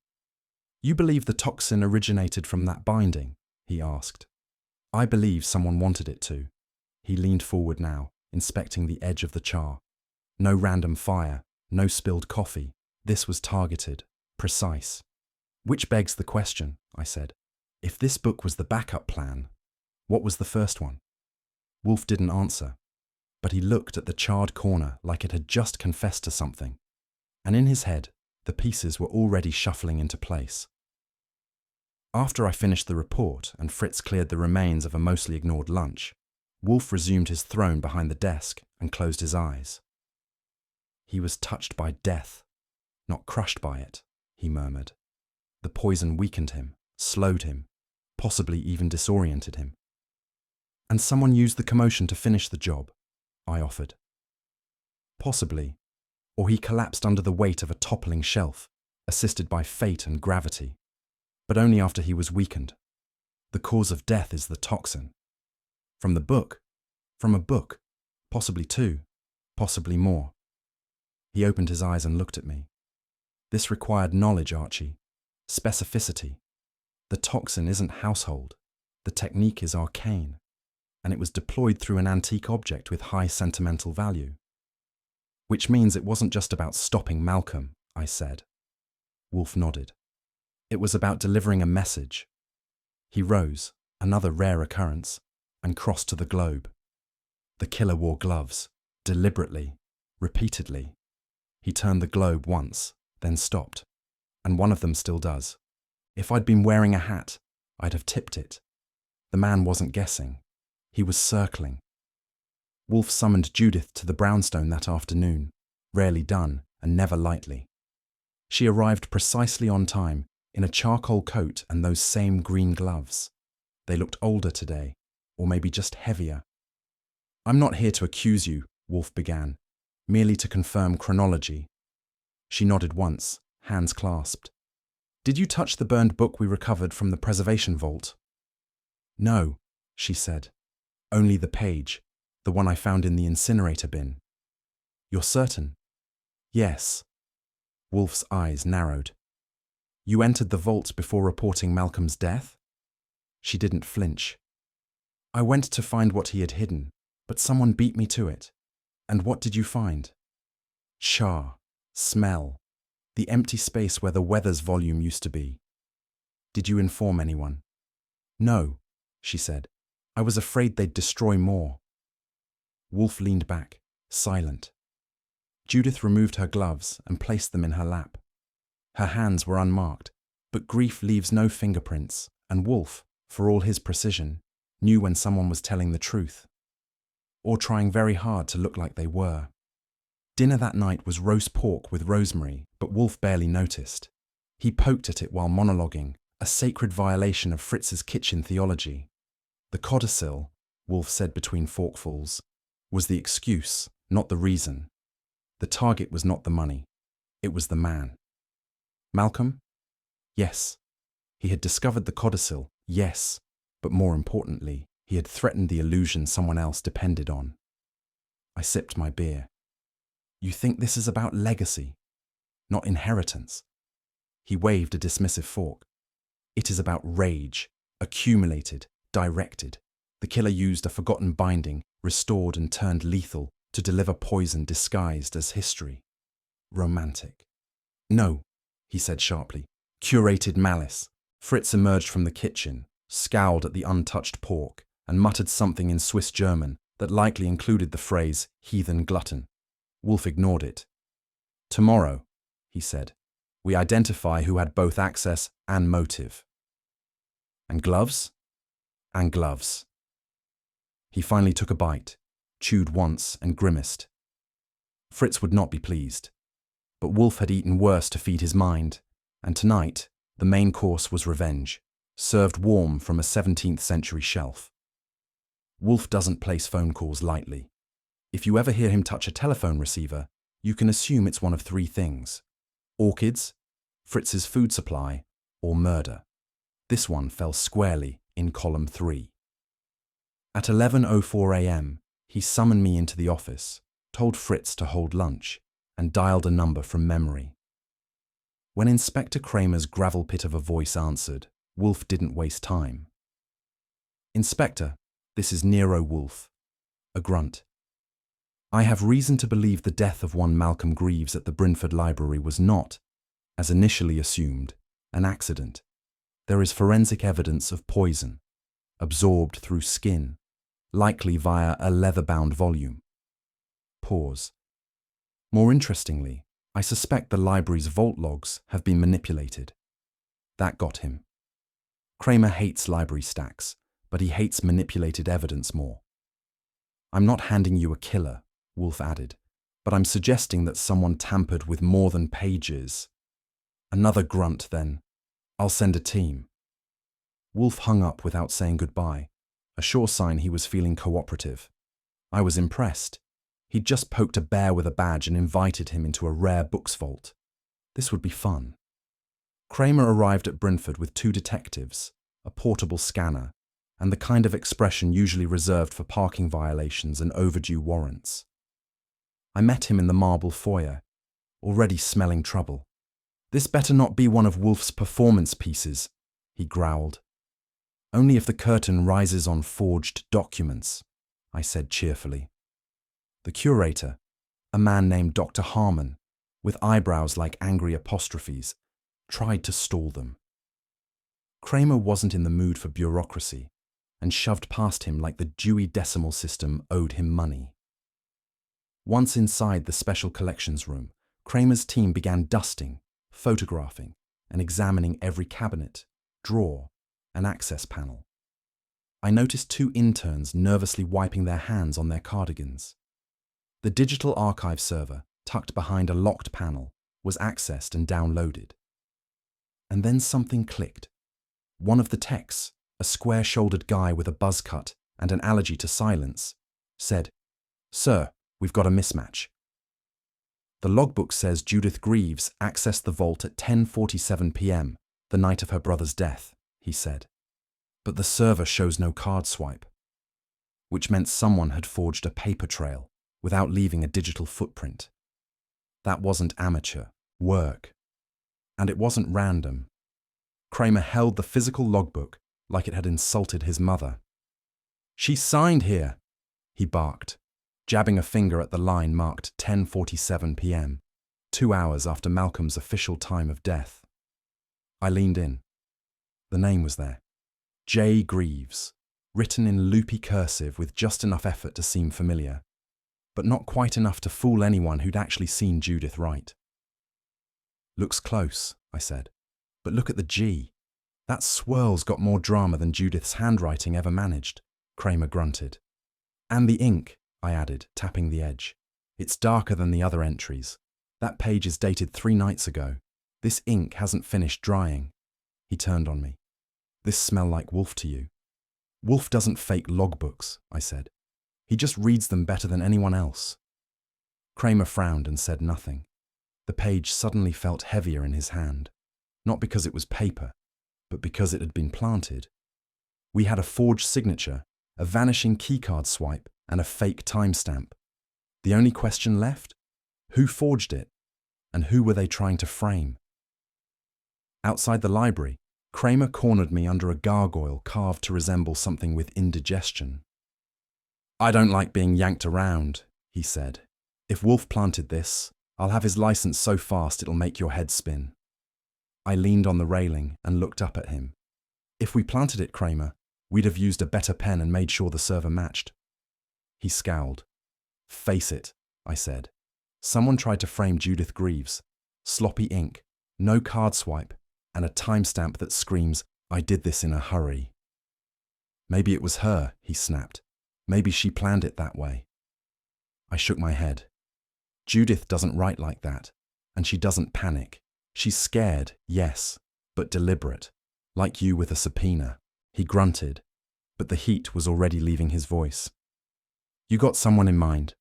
S1: You believe the toxin originated from that binding? He asked. I believe someone wanted it to. He leaned forward now, inspecting the edge of the char. No random fire, no spilled coffee. This was targeted, precise. Which begs the question, I said. If this book was the backup plan, what was the first one? Wolfe didn't answer, but he looked at the charred corner like it had just confessed to something. And in his head, the pieces were already shuffling into place. After I finished the report and Fritz cleared the remains of a mostly ignored lunch, Wolfe resumed his throne behind the desk and closed his eyes. He was touched by death, not crushed by it, he murmured. The poison weakened him, slowed him, possibly even disoriented him. And someone used the commotion to finish the job, I offered. Possibly, or he collapsed under the weight of a toppling shelf, assisted by fate and gravity, but only after he was weakened. The cause of death is the toxin. From the book, from a book, possibly 2, possibly more. He opened his eyes and looked at me. This required knowledge, Archie, specificity. The toxin isn't household, the technique is arcane, and it was deployed through an antique object with high sentimental value. Which means it wasn't just about stopping Malcolm, I said. Wolfe nodded. It was about delivering a message. He rose, another rare occurrence, and crossed to the globe. The killer wore gloves, deliberately, repeatedly. He turned the globe once, then stopped, and one of them still does. If I'd been wearing a hat, I'd have tipped it. The man wasn't guessing. He was circling. Wolfe summoned Judith to the brownstone that afternoon, rarely done and never lightly. She arrived precisely on time, in a charcoal coat and those same green gloves. They looked older today, or maybe just heavier. I'm not here to accuse you, Wolfe began, merely to confirm chronology. She nodded once, hands clasped. Did you touch the burned book we recovered from the preservation vault? No, she said. Only the page, the one I found in the incinerator bin. You're certain? Yes. Wolfe's eyes narrowed. You entered the vault before reporting Malcolm's death? She didn't flinch. I went to find what he had hidden, but someone beat me to it. And what did you find? Char, smell, the empty space where the Weathers volume used to be. Did you inform anyone? No, she said. I was afraid they'd destroy more. Wolfe leaned back, silent. Judith removed her gloves and placed them in her lap. Her hands were unmarked, but grief leaves no fingerprints, and Wolfe, for all his precision, knew when someone was telling the truth, or trying very hard to look like they were. Dinner that night was roast pork with rosemary, but Wolfe barely noticed. He poked at it while monologuing, a sacred violation of Fritz's kitchen theology. The codicil, Wolfe said between forkfuls, was the excuse, not the reason. The target was not the money. It was the man. Malcolm? Yes. He had discovered the codicil, yes, but more importantly, he had threatened the illusion someone else depended on. I sipped my beer. You think this is about legacy, not inheritance? He waved a dismissive fork. It is about rage, accumulated, directed. The killer used a forgotten binding, restored and turned lethal, to deliver poison disguised as history. Romantic. No, he said sharply. Curated malice. Fritz emerged from the kitchen, scowled at the untouched pork, and muttered something in Swiss German that likely included the phrase heathen glutton. Wolfe ignored it. Tomorrow, he said, we identify who had both access and motive. And gloves? And gloves. He finally took a bite, chewed once and grimaced. Fritz would not be pleased. But Wolfe had eaten worse to feed his mind, and tonight the main course was revenge, served warm from a 17th century shelf. Wolfe doesn't place phone calls lightly. If you ever hear him touch a telephone receiver, you can assume it's one of three things: orchids, Fritz's food supply, or murder. This one fell squarely in column 3. At 11:04 a.m., he summoned me into the office, told Fritz to hold lunch, and dialed a number from memory. When Inspector Kramer's gravel pit of a voice answered, Wolfe didn't waste time. Inspector, this is Nero Wolfe. A grunt. I have reason to believe the death of one Malcolm Greaves at the Brynford Library was not, as initially assumed, an accident. There is forensic evidence of poison, absorbed through skin, likely via a leather-bound volume. Pause. More interestingly, I suspect the library's vault logs have been manipulated. That got him. Kramer hates library stacks, but he hates manipulated evidence more. I'm not handing you a killer, Wolfe added, but I'm suggesting that someone tampered with more than pages. Another grunt, then. I'll send a team. Wolfe hung up without saying goodbye, a sure sign he was feeling cooperative. I was impressed. He'd just poked a bear with a badge and invited him into a rare books vault. This would be fun. Kramer arrived at Brynford with 2 detectives, a portable scanner, and the kind of expression usually reserved for parking violations and overdue warrants. I met him in the marble foyer, already smelling trouble. This better not be one of Wolfe's performance pieces, he growled. Only if the curtain rises on forged documents, I said cheerfully. The curator, a man named Dr. Harmon, with eyebrows like angry apostrophes, tried to stall them. Kramer wasn't in the mood for bureaucracy, and shoved past him like the Dewey Decimal System owed him money. Once inside the special collections room, Kramer's team began dusting, photographing, and examining every cabinet, drawer, and access panel. I noticed 2 interns nervously wiping their hands on their cardigans. The digital archive server, tucked behind a locked panel, was accessed and downloaded. And then something clicked. One of the techs, a square-shouldered guy with a buzz cut and an allergy to silence, said, "Sir, we've got a mismatch. The logbook says Judith Greaves accessed the vault at 10:47 p.m., the night of her brother's death," he said. "But the server shows no card swipe," which meant someone had forged a paper trail without leaving a digital footprint. That wasn't amateur work. And it wasn't random. Kramer held the physical logbook like it had insulted his mother. "She signed here," he barked, jabbing a finger at the line marked 10:47 p.m., 2 hours after Malcolm's official time of death. I leaned in. The name was there. J. Greaves, written in loopy cursive with just enough effort to seem familiar, but not quite enough to fool anyone who'd actually seen Judith write. "Looks close," I said, "but look at the G. That swirl's got more drama than Judith's handwriting ever managed," Kramer grunted. "And the ink," I added, tapping the edge. "It's darker than the other entries. That page is dated 3 nights ago. This ink hasn't finished drying." He turned on me. "This smell like Wolfe to you?" "Wolfe doesn't fake logbooks," I said. "He just reads them better than anyone else." Kramer frowned and said nothing. The page suddenly felt heavier in his hand, not because it was paper, but because it had been planted. We had a forged signature, a vanishing keycard swipe, and a fake timestamp. The only question left? Who forged it? And who were they trying to frame? Outside the library, Kramer cornered me under a gargoyle carved to resemble something with indigestion. "I don't like being yanked around," he said. "If Wolfe planted this, I'll have his license so fast it'll make your head spin." I leaned on the railing and looked up at him. "If we planted it, Kramer, we'd have used a better pen and made sure the server matched." He scowled. "Face it," I said. "Someone tried to frame Judith Greaves. Sloppy ink, no card swipe, and a timestamp that screams, 'I did this in a hurry.'" "Maybe it was her," he snapped. "Maybe she planned it that way." I shook my head. "Judith doesn't write like that, and she doesn't panic. She's scared, yes, but deliberate, like you with a subpoena." He grunted, but the heat was already leaving his voice. "You got someone in mind?"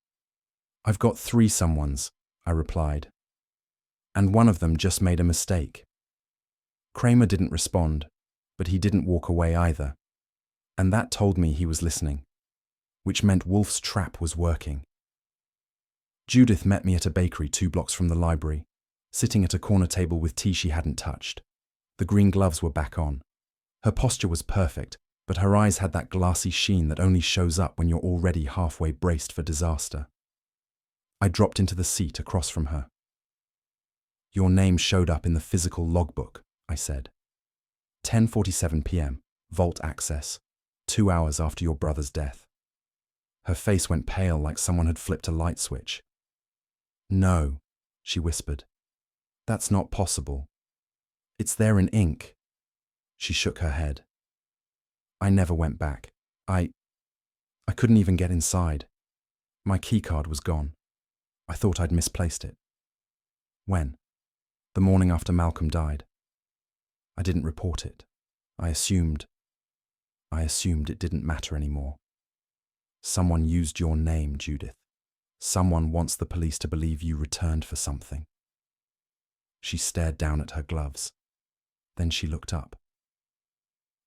S1: "I've got 3 someones," I replied. "And one of them just made a mistake." Kramer didn't respond, but he didn't walk away either. And that told me he was listening, which meant Wolfe's trap was working. Judith met me at a bakery 2 blocks from the library, sitting at a corner table with tea she hadn't touched. The green gloves were back on. Her posture was perfect, but her eyes had that glassy sheen that only shows up when you're already halfway braced for disaster. I dropped into the seat across from her. "Your name showed up in the physical logbook," I said. 10:47 p.m., vault access, 2 hours after your brother's death. Her face went pale like someone had flipped a light switch. "No," she whispered. "That's not possible. It's there in ink." She shook her head. "I never went back. I couldn't even get inside. My keycard was gone. I thought I'd misplaced it." "When?" "The morning after Malcolm died. I didn't report it. I assumed it didn't matter anymore. Someone used your name, Judith. Someone wants the police to believe you returned for something." She stared down at her gloves. Then she looked up.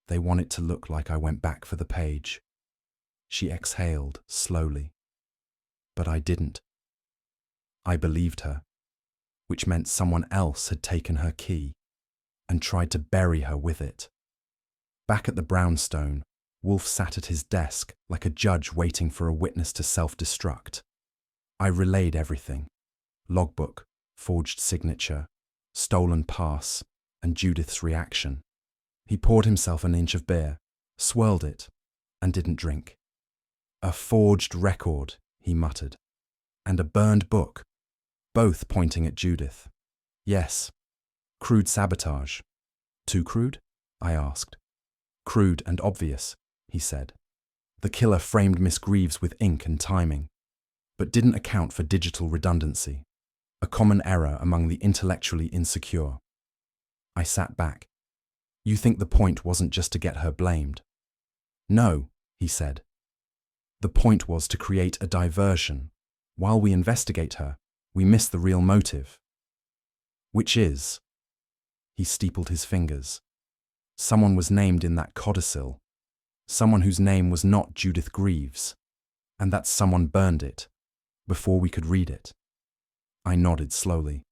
S1: "They want it to look like I went back for the page." She exhaled slowly. But I didn't. I believed her, which meant someone else had taken her key and tried to bury her with it. Back at the brownstone, Wolfe sat at his desk like a judge waiting for a witness to self-destruct. I relayed everything: logbook, forged signature, stolen pass, and Judith's reaction. He poured himself an inch of beer, swirled it, and didn't drink. "A forged record," he muttered, "and a burned book, both pointing at Judith. Yes, crude sabotage." "Too crude?" I asked. "Crude and obvious," he said. "The killer framed Miss Greaves with ink and timing, but didn't account for digital redundancy, a common error among the intellectually insecure." I sat back. "You think the point wasn't just to get her blamed?" "No," he said. "The point was to create a diversion. While we investigate her, we miss the real motive." "Which is?" He steepled his fingers. "Someone was named in that codicil. Someone whose name was not Judith Greaves. And that someone burned it before we could read it." I nodded slowly.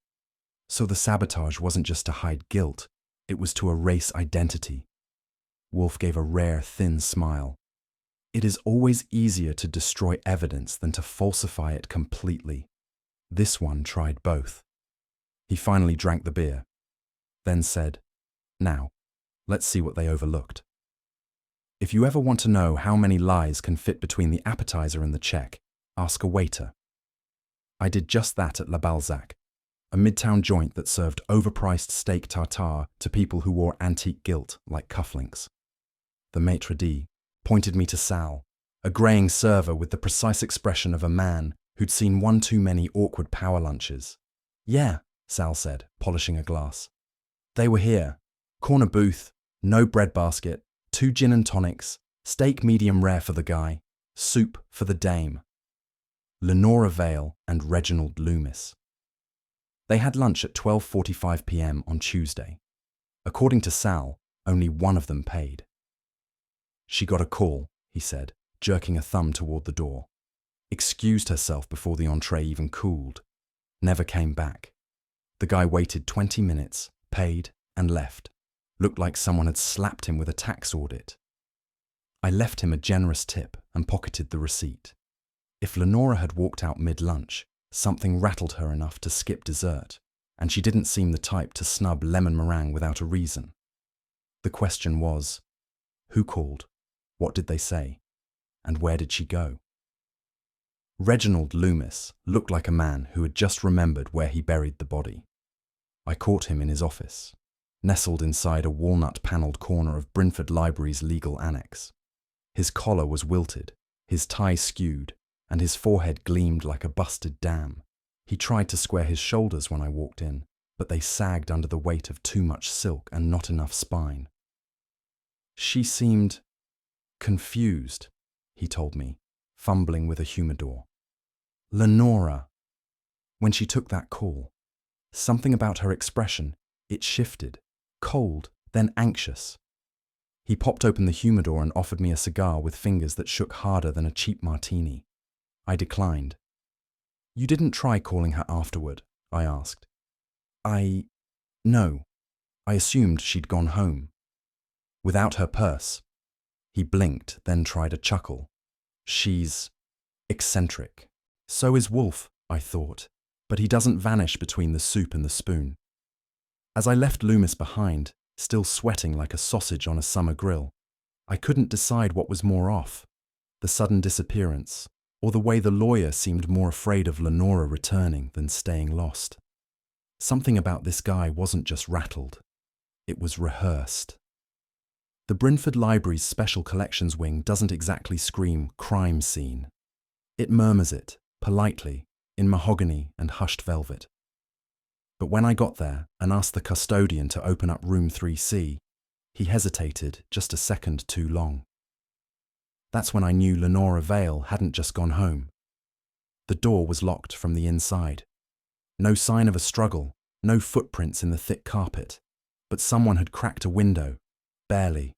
S1: "So the sabotage wasn't just to hide guilt, it was to erase identity." Wolfe gave a rare, thin smile. "It is always easier to destroy evidence than to falsify it completely. This one tried both." He finally drank the beer, then said, "Now, let's see what they overlooked. If you ever want to know how many lies can fit between the appetizer and the check, ask a waiter." I did just that at La Balzac, a midtown joint that served overpriced steak tartare to people who wore antique gilt like cufflinks. The maitre d' pointed me to Sal, a greying server with the precise expression of a man who'd seen one too many awkward power lunches. "Yeah," Sal said, polishing a glass. "They were here. Corner booth, no breadbasket, 2 gin and tonics, steak medium rare for the guy, soup for the dame. Lenora Vale and Reginald Loomis. They had lunch at 12:45 p.m. on Tuesday. According to Sal, only one of them paid. She got a call, he said, jerking a thumb toward the door. Excused herself before the entree even cooled. Never came back. The guy waited 20 minutes, paid, and left. Looked like someone had slapped him with a tax audit. I left him a generous tip and pocketed the receipt. If Lenora had walked out mid-lunch, something rattled her enough to skip dessert, and she didn't seem the type to snub lemon meringue without a reason. The question was, who called? What did they say? And where did she go? Reginald Loomis looked like a man who had just remembered where he buried the body. I caught him in his office, nestled inside a walnut-panelled corner of Brynford Library's legal annex. His collar was wilted, his tie skewed, and his forehead gleamed like a busted dam. He tried to square his shoulders when I walked in, but they sagged under the weight of too much silk and not enough spine. She seemed confused, he told me, fumbling with a humidor. Lenora. When she took that call, something about her expression, it shifted, cold, then anxious. He popped open the humidor and offered me a cigar with fingers that shook harder than a cheap martini. I declined. You didn't try calling her afterward, I asked. No. I assumed she'd gone home. Without her purse. He blinked, then tried a chuckle. She's eccentric. So is Wolfe, I thought, but he doesn't vanish between the soup and the spoon. As I left Loomis behind, still sweating like a sausage on a summer grill, I couldn't decide what was more off, the sudden disappearance, or the way the lawyer seemed more afraid of Lenora returning than staying lost. Something about this guy wasn't just rattled, it was rehearsed. The Brynford Library's Special Collections Wing doesn't exactly scream crime scene. It murmurs it, politely, in mahogany and hushed velvet. But when I got there and asked the custodian to open up room 3C, he hesitated just a second too long. That's when I knew Lenora Vale hadn't just gone home. The door was locked from the inside. No sign of a struggle, no footprints in the thick carpet, but someone had cracked a window, barely,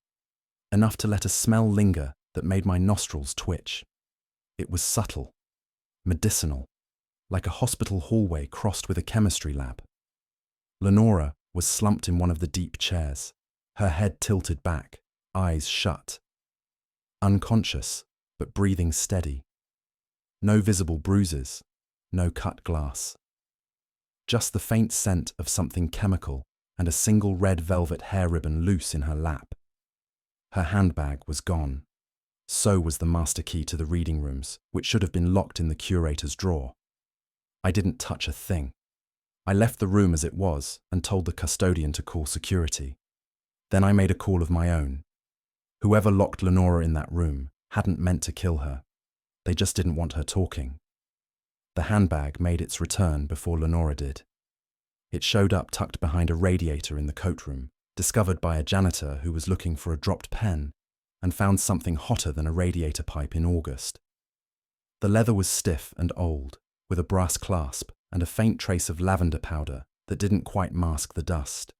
S1: enough to let a smell linger that made my nostrils twitch. It was subtle, medicinal, like a hospital hallway crossed with a chemistry lab. Lenora was slumped in one of the deep chairs, her head tilted back, eyes shut. Unconscious, but breathing steady. No visible bruises, no cut glass. Just the faint scent of something chemical and a single red velvet hair ribbon loose in her lap. Her handbag was gone. So was the master key to the reading rooms, which should have been locked in the curator's drawer. I didn't touch a thing. I left the room as it was and told the custodian to call security. Then I made a call of my own. Whoever locked Lenora in that room hadn't meant to kill her. They just didn't want her talking. The handbag made its return before Lenora did. It showed up tucked behind a radiator in the coat room, discovered by a janitor who was looking for a dropped pen and found something hotter than a radiator pipe in August. The leather was stiff and old, with a brass clasp and a faint trace of lavender powder that didn't quite mask the dust.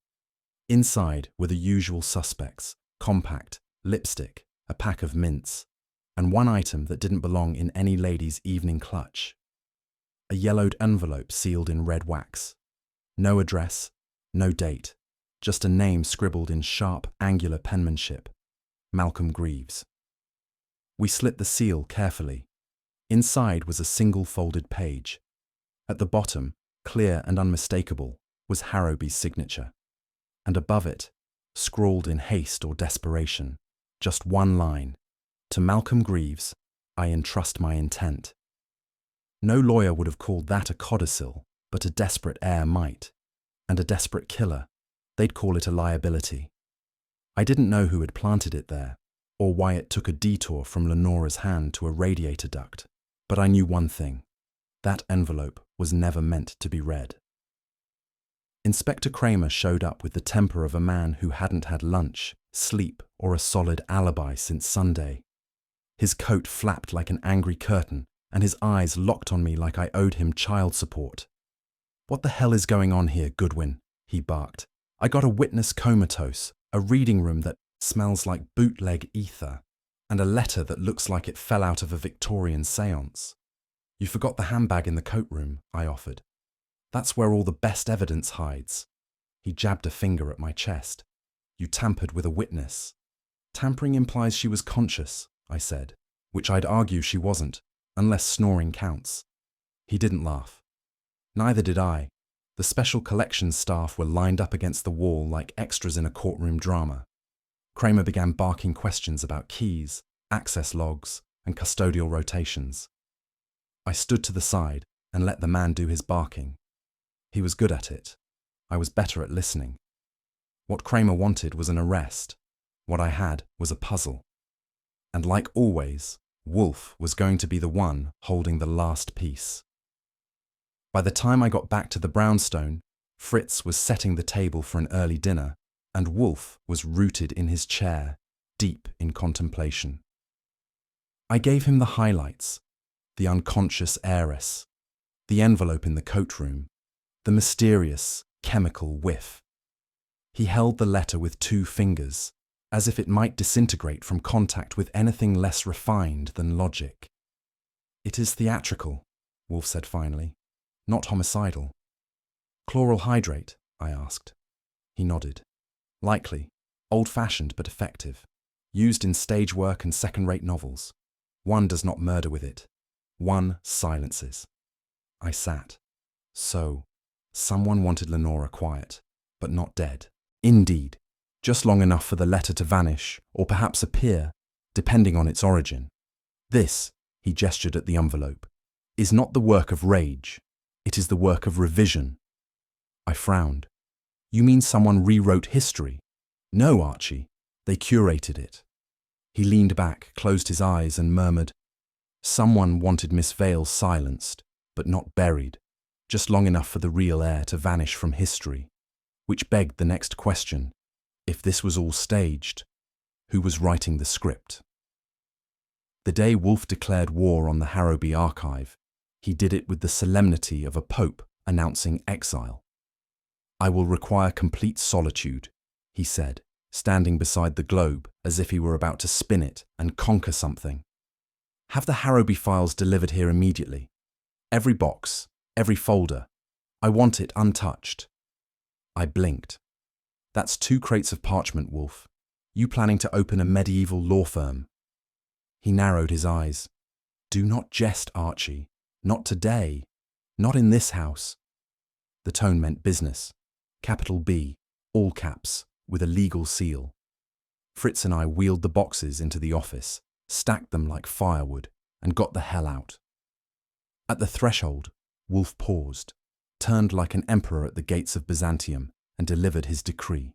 S1: Inside were the usual suspects: compact, lipstick, a pack of mints, and one item that didn't belong in any lady's evening clutch. A yellowed envelope sealed in red wax. No address, no date, just a name scribbled in sharp, angular penmanship: Malcolm Greaves. We slit the seal carefully. Inside was a single folded page. At the bottom, clear and unmistakable, was Harrowby's signature. And above it, scrawled in haste or desperation, just one line: "To Malcolm Greaves, I entrust my intent." No lawyer would have called that a codicil, but a desperate heir might. And a desperate killer, they'd call it a liability. I didn't know who had planted it there, or why it took a detour from Lenora's hand to a radiator duct, but I knew one thing: that envelope was never meant to be read. Inspector Kramer showed up with the temper of a man who hadn't had lunch, sleep, or a solid alibi since Sunday. His coat flapped like an angry curtain, and his eyes locked on me like I owed him child support. "What the hell is going on here, Goodwin?" he barked. "I got a witness comatose, a reading room that smells like bootleg ether, and a letter that looks like it fell out of a Victorian séance." "You forgot the handbag in the coat room," I offered. "That's where all the best evidence hides." He jabbed a finger at my chest. You tampered with a witness. Tampering implies she was conscious, I said, which I'd argue she wasn't, unless snoring counts. He didn't laugh. Neither did I. The special collections staff were lined up against the wall like extras in a courtroom drama. Kramer began barking questions about keys, access logs, and custodial rotations. I stood to the side and let the man do his barking. He was good at it. I was better at listening. What Kramer wanted was an arrest. What I had was a puzzle. And like always, Wolfe was going to be the one holding the last piece. By the time I got back to the brownstone, Fritz was setting the table for an early dinner, and Wolfe was rooted in his chair, deep in contemplation. I gave him the highlights: the unconscious heiress, the envelope in the coat room, the mysterious chemical whiff. He held the letter with 2 fingers, as if it might disintegrate from contact with anything less refined than logic. "It is theatrical," Wolfe said finally, "not homicidal." "Chloral hydrate?" I asked. He nodded. "Likely. Old-fashioned but effective. Used in stage work and second-rate novels. One does not murder with it. One silences." I sat. So, someone wanted Lenora quiet, but not dead. Indeed. Just long enough for the letter to vanish, or perhaps appear, depending on its origin. This, he gestured at the envelope, is not the work of rage. It is the work of revision. I frowned. "You mean someone rewrote history?" "No, Archie. They curated it." He leaned back, closed his eyes, and murmured, "Someone wanted Miss Vale silenced, but not buried, just long enough for the real heir to vanish from history." Which begged the next question. If this was all staged, who was writing the script? The day Wolfe declared war on the Harrowby archive, he did it with the solemnity of a pope announcing exile. "I will require complete solitude," he said, standing beside the globe as if he were about to spin it and conquer something. "Have the Harrowby files delivered here immediately. Every box, every folder. I want it untouched." I blinked. "That's 2 crates of parchment, Wolfe. You planning to open a medieval law firm?" He narrowed his eyes. "Do not jest, Archie. Not today. Not in this house." The tone meant business. Capital B, all caps, with a legal seal. Fritz and I wheeled the boxes into the office, stacked them like firewood, and got the hell out. At the threshold, Wolfe paused, turned like an emperor at the gates of Byzantium, and delivered his decree.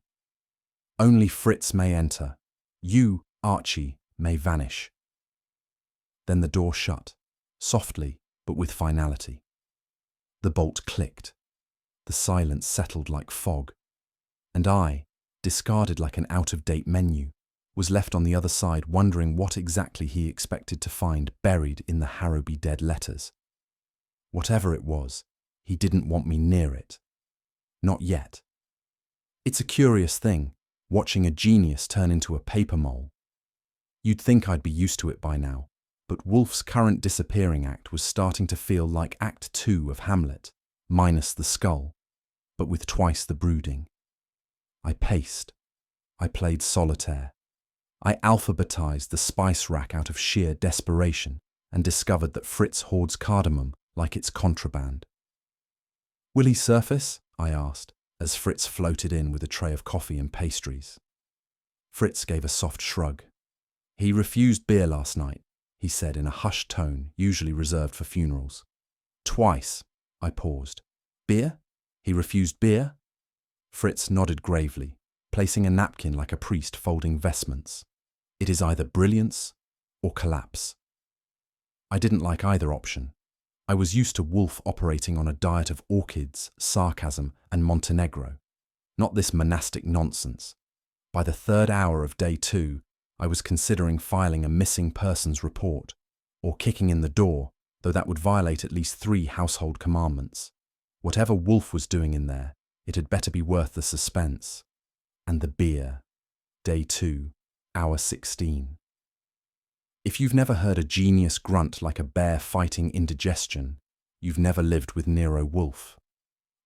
S1: "Only Fritz may enter. You, Archie, may vanish." Then the door shut, softly but with finality. The bolt clicked. The silence settled like fog. And I, discarded like an out-of-date menu, was left on the other side wondering what exactly he expected to find buried in the Harrowby dead letters. Whatever it was, he didn't want me near it. Not yet. It's a curious thing, watching a genius turn into a paper mole. You'd think I'd be used to it by now, but Wolfe's current disappearing act was starting to feel like Act 2 of Hamlet, minus the skull, but with twice the brooding. I paced. I played solitaire. I alphabetized the spice rack out of sheer desperation and discovered that Fritz hoards cardamom like it's contraband. "Will he surface?" I asked, as Fritz floated in with a tray of coffee and pastries. Fritz gave a soft shrug. "He refused beer last night," he said in a hushed tone usually reserved for funerals. "Twice." I paused. "Beer? He refused beer?" Fritz nodded gravely, placing a napkin like a priest folding vestments. "It is either brilliance or collapse." I didn't like either option. I was used to Wolfe operating on a diet of orchids, sarcasm, and Montenegro. Not this monastic nonsense. By the 3rd hour of day 2, I was considering filing a missing persons report, or kicking in the door, though that would violate at least 3 household commandments. Whatever Wolfe was doing in there, it had better be worth the suspense. And the beer. Day 2, hour 16. If you've never heard a genius grunt like a bear fighting indigestion, you've never lived with Nero Wolfe.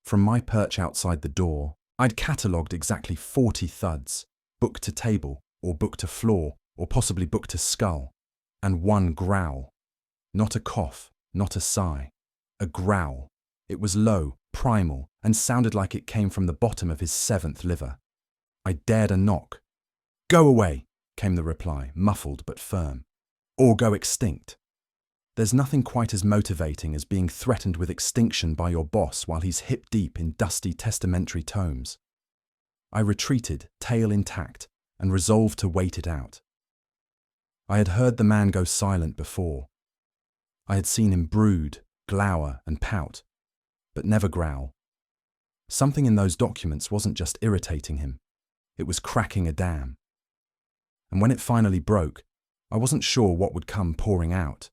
S1: From my perch outside the door, I'd catalogued exactly 40 thuds, book to table, or book to floor, or possibly book to skull, and one growl. Not a cough, not a sigh. A growl. It was low, primal, and sounded like it came from the bottom of his seventh liver. I dared a knock. "Go away," came the reply, muffled but firm. "Or go extinct." There's nothing quite as motivating as being threatened with extinction by your boss while he's hip-deep in dusty testamentary tomes. I retreated, tail intact, and resolved to wait it out. I had heard the man go silent before. I had seen him brood, glower, and pout, but never growl. Something in those documents wasn't just irritating him, it was cracking a dam. And when it finally broke, I wasn't sure what would come pouring out,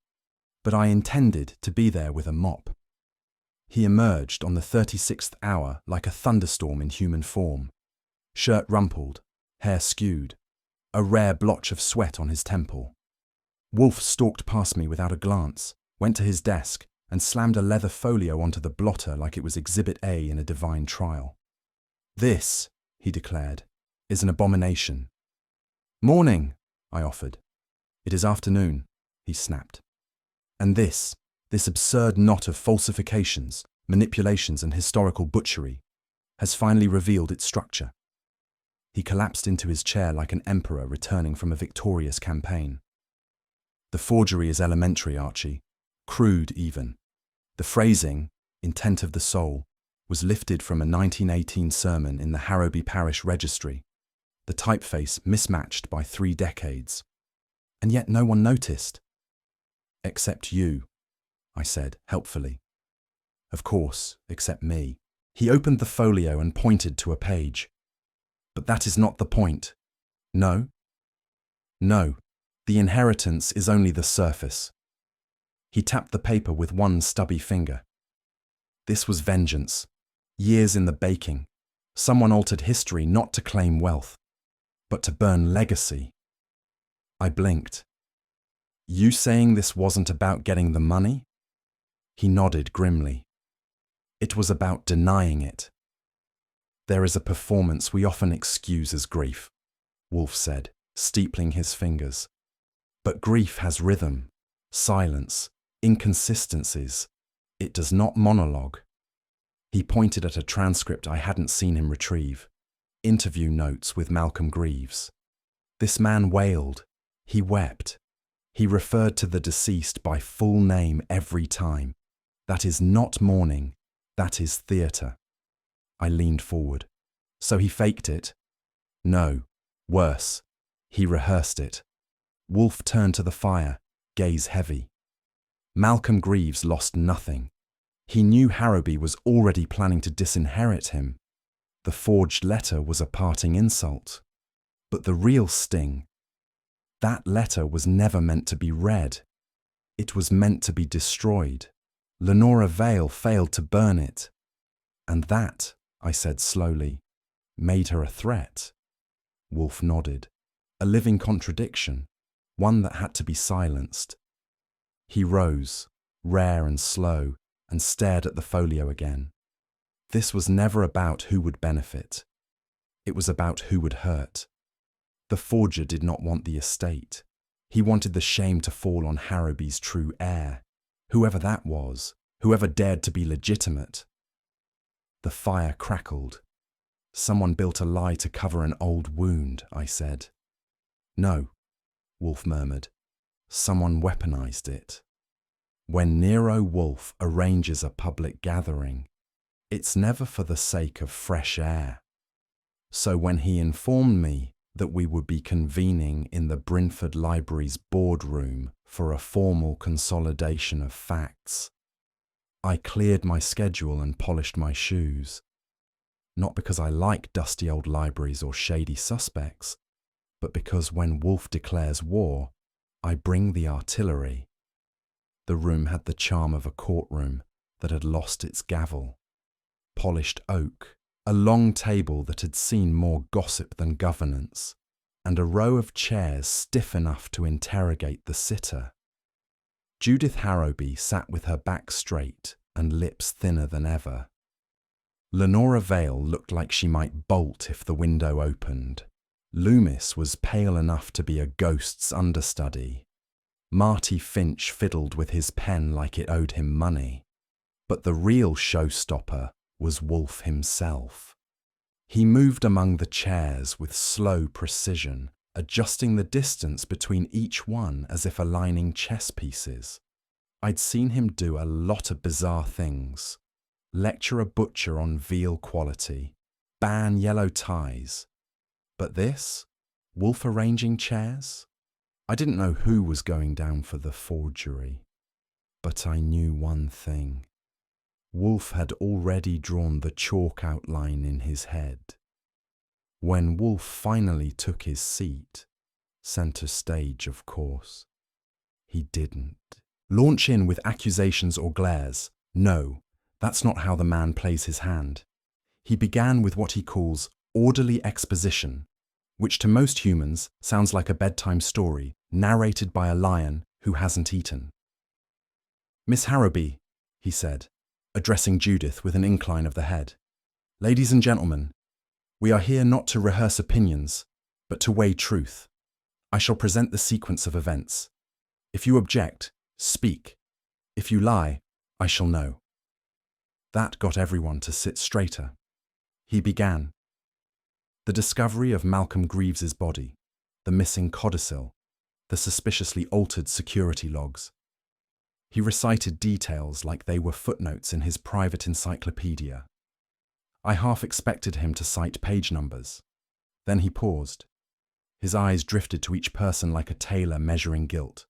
S1: but I intended to be there with a mop. He emerged on the 36th hour like a thunderstorm in human form, shirt rumpled, hair skewed, a rare blotch of sweat on his temple. Wolfe stalked past me without a glance, went to his desk, and slammed a leather folio onto the blotter like it was Exhibit A in a divine trial. "This," he declared, "is an abomination." "Morning," I offered. "It is afternoon," he snapped. "And this absurd knot of falsifications, manipulations, and historical butchery has finally revealed its structure." He collapsed into his chair like an emperor returning from a victorious campaign. "The forgery is elementary, Archie, crude even. The phrasing, intent of the soul, was lifted from a 1918 sermon in the Harrowby Parish Registry, the typeface mismatched by 3 decades. And yet no one noticed." "Except you," I said helpfully. "Of course, except me." He opened the folio and pointed to a page. "But that is not the point." "No?" "No, the inheritance is only the surface." He tapped the paper with one stubby finger. This was vengeance. Years in the baking. Someone altered history not to claim wealth, but to burn legacy. I blinked. "You saying this wasn't about getting the money?" He nodded grimly. "It was about denying it." "There is a performance we often excuse as grief," Wolfe said, steepling his fingers. "But grief has rhythm, silence, inconsistencies. It does not monologue." He pointed at a transcript I hadn't seen him retrieve. Interview notes with Malcolm Greaves. This man wailed. He wept. He referred to the deceased by full name every time. That is not mourning. That is theatre. I leaned forward. "So he faked it?" "No. Worse. He rehearsed it." Wolfe turned to the fire, gaze heavy. Malcolm Greaves lost nothing. He knew Harrowby was already planning to disinherit him. The forged letter was a parting insult. But the real sting, that letter was never meant to be read. It was meant to be destroyed. Lenora Vale failed to burn it. And that, I said slowly, made her a threat. Wolfe nodded. A living contradiction, one that had to be silenced. He rose, rare and slow, and stared at the folio again. This was never about who would benefit. It was about who would hurt. The forger did not want the estate. He wanted the shame to fall on Harrowby's true heir, whoever that was, whoever dared to be legitimate. The fire crackled. "Someone built a lie to cover an old wound," I said. "No," Wolfe murmured. "Someone weaponized it. When Nero Wolfe arranges a public gathering, it's never for the sake of fresh air. So when he informed me that we would be convening in the Brynford Library's boardroom for a formal consolidation of facts, I cleared my schedule and polished my shoes. Not because I like dusty old libraries or shady suspects, but because when Wolfe declares war, I bring the artillery." The room had the charm of a courtroom that had lost its gavel. Polished oak, a long table that had seen more gossip than governance, and a row of chairs stiff enough to interrogate the sitter. Judith Harrowby sat with her back straight and lips thinner than ever. Lenora Vale looked like she might bolt if the window opened. Loomis was pale enough to be a ghost's understudy. Marty Finch fiddled with his pen like it owed him money. But the real showstopper was Wolfe himself. He moved among the chairs with slow precision, adjusting the distance between each one as if aligning chess pieces. I'd seen him do a lot of bizarre things. Lecture a butcher on veal quality, ban yellow ties. But this? Wolfe arranging chairs? I didn't know who was going down for the forgery. But I knew one thing. Wolfe had already drawn the chalk outline in his head. When Wolfe finally took his seat, centre stage of course, he didn't launch in with accusations or glares. No, that's not how the man plays his hand. He began with what he calls orderly exposition, which to most humans sounds like a bedtime story narrated by a lion who hasn't eaten. "Miss Harrowby," he said, addressing Judith with an incline of the head. "Ladies and gentlemen, we are here not to rehearse opinions, but to weigh truth. I shall present the sequence of events. If you object, speak. If you lie, I shall know." That got everyone to sit straighter. He began. The discovery of Malcolm Greaves's body, the missing codicil, the suspiciously altered security logs. He recited details like they were footnotes in his private encyclopedia. I half expected him to cite page numbers. Then he paused. His eyes drifted to each person like a tailor measuring guilt.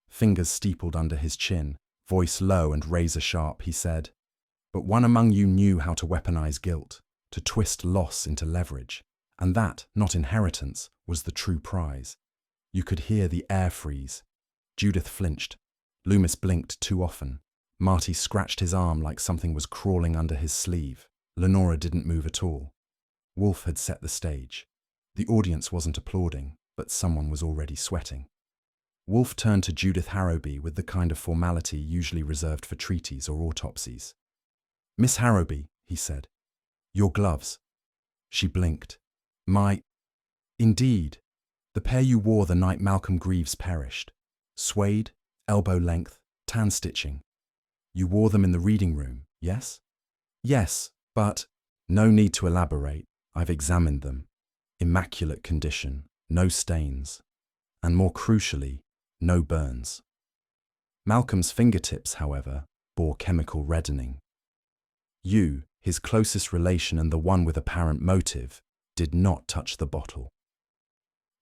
S1: Fingers steepled under his chin, voice low and razor-sharp, he said, "But one among you knew how to weaponize guilt, to twist loss into leverage, and that, not inheritance, was the true prize." You could hear the air freeze. Judith flinched. Loomis blinked too often. Marty scratched his arm like something was crawling under his sleeve. Lenora didn't move at all. Wolfe had set the stage. The audience wasn't applauding, but someone was already sweating. Wolfe turned to Judith Harrowby with the kind of formality usually reserved for treaties or autopsies. "Miss Harrowby," he said, "your gloves." She blinked. Indeed. The pair you wore the night Malcolm Greaves perished. Suede, elbow length, tan stitching. You wore them in the reading room, yes?" "Yes, but—" "No need to elaborate. I've examined them. Immaculate condition, no stains. And more crucially, no burns." Malcolm's fingertips, however, bore chemical reddening. You, his closest relation and the one with apparent motive, did not touch the bottle.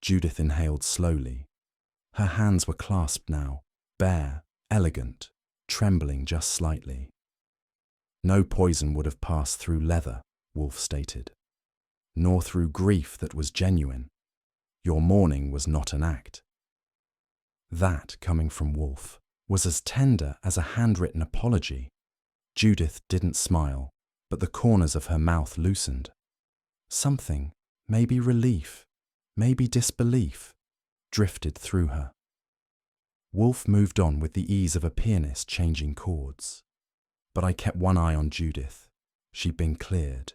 S1: Judith inhaled slowly. Her hands were clasped now, bare, elegant, trembling just slightly. "No poison would have passed through leather," Wolfe stated. "Nor through grief that was genuine. Your mourning was not an act." That, coming from Wolfe, was as tender as a handwritten apology. Judith didn't smile, but the corners of her mouth loosened. Something, maybe relief, maybe disbelief, drifted through her. Wolfe moved on with the ease of a pianist changing chords. But I kept one eye on Judith. She'd been cleared,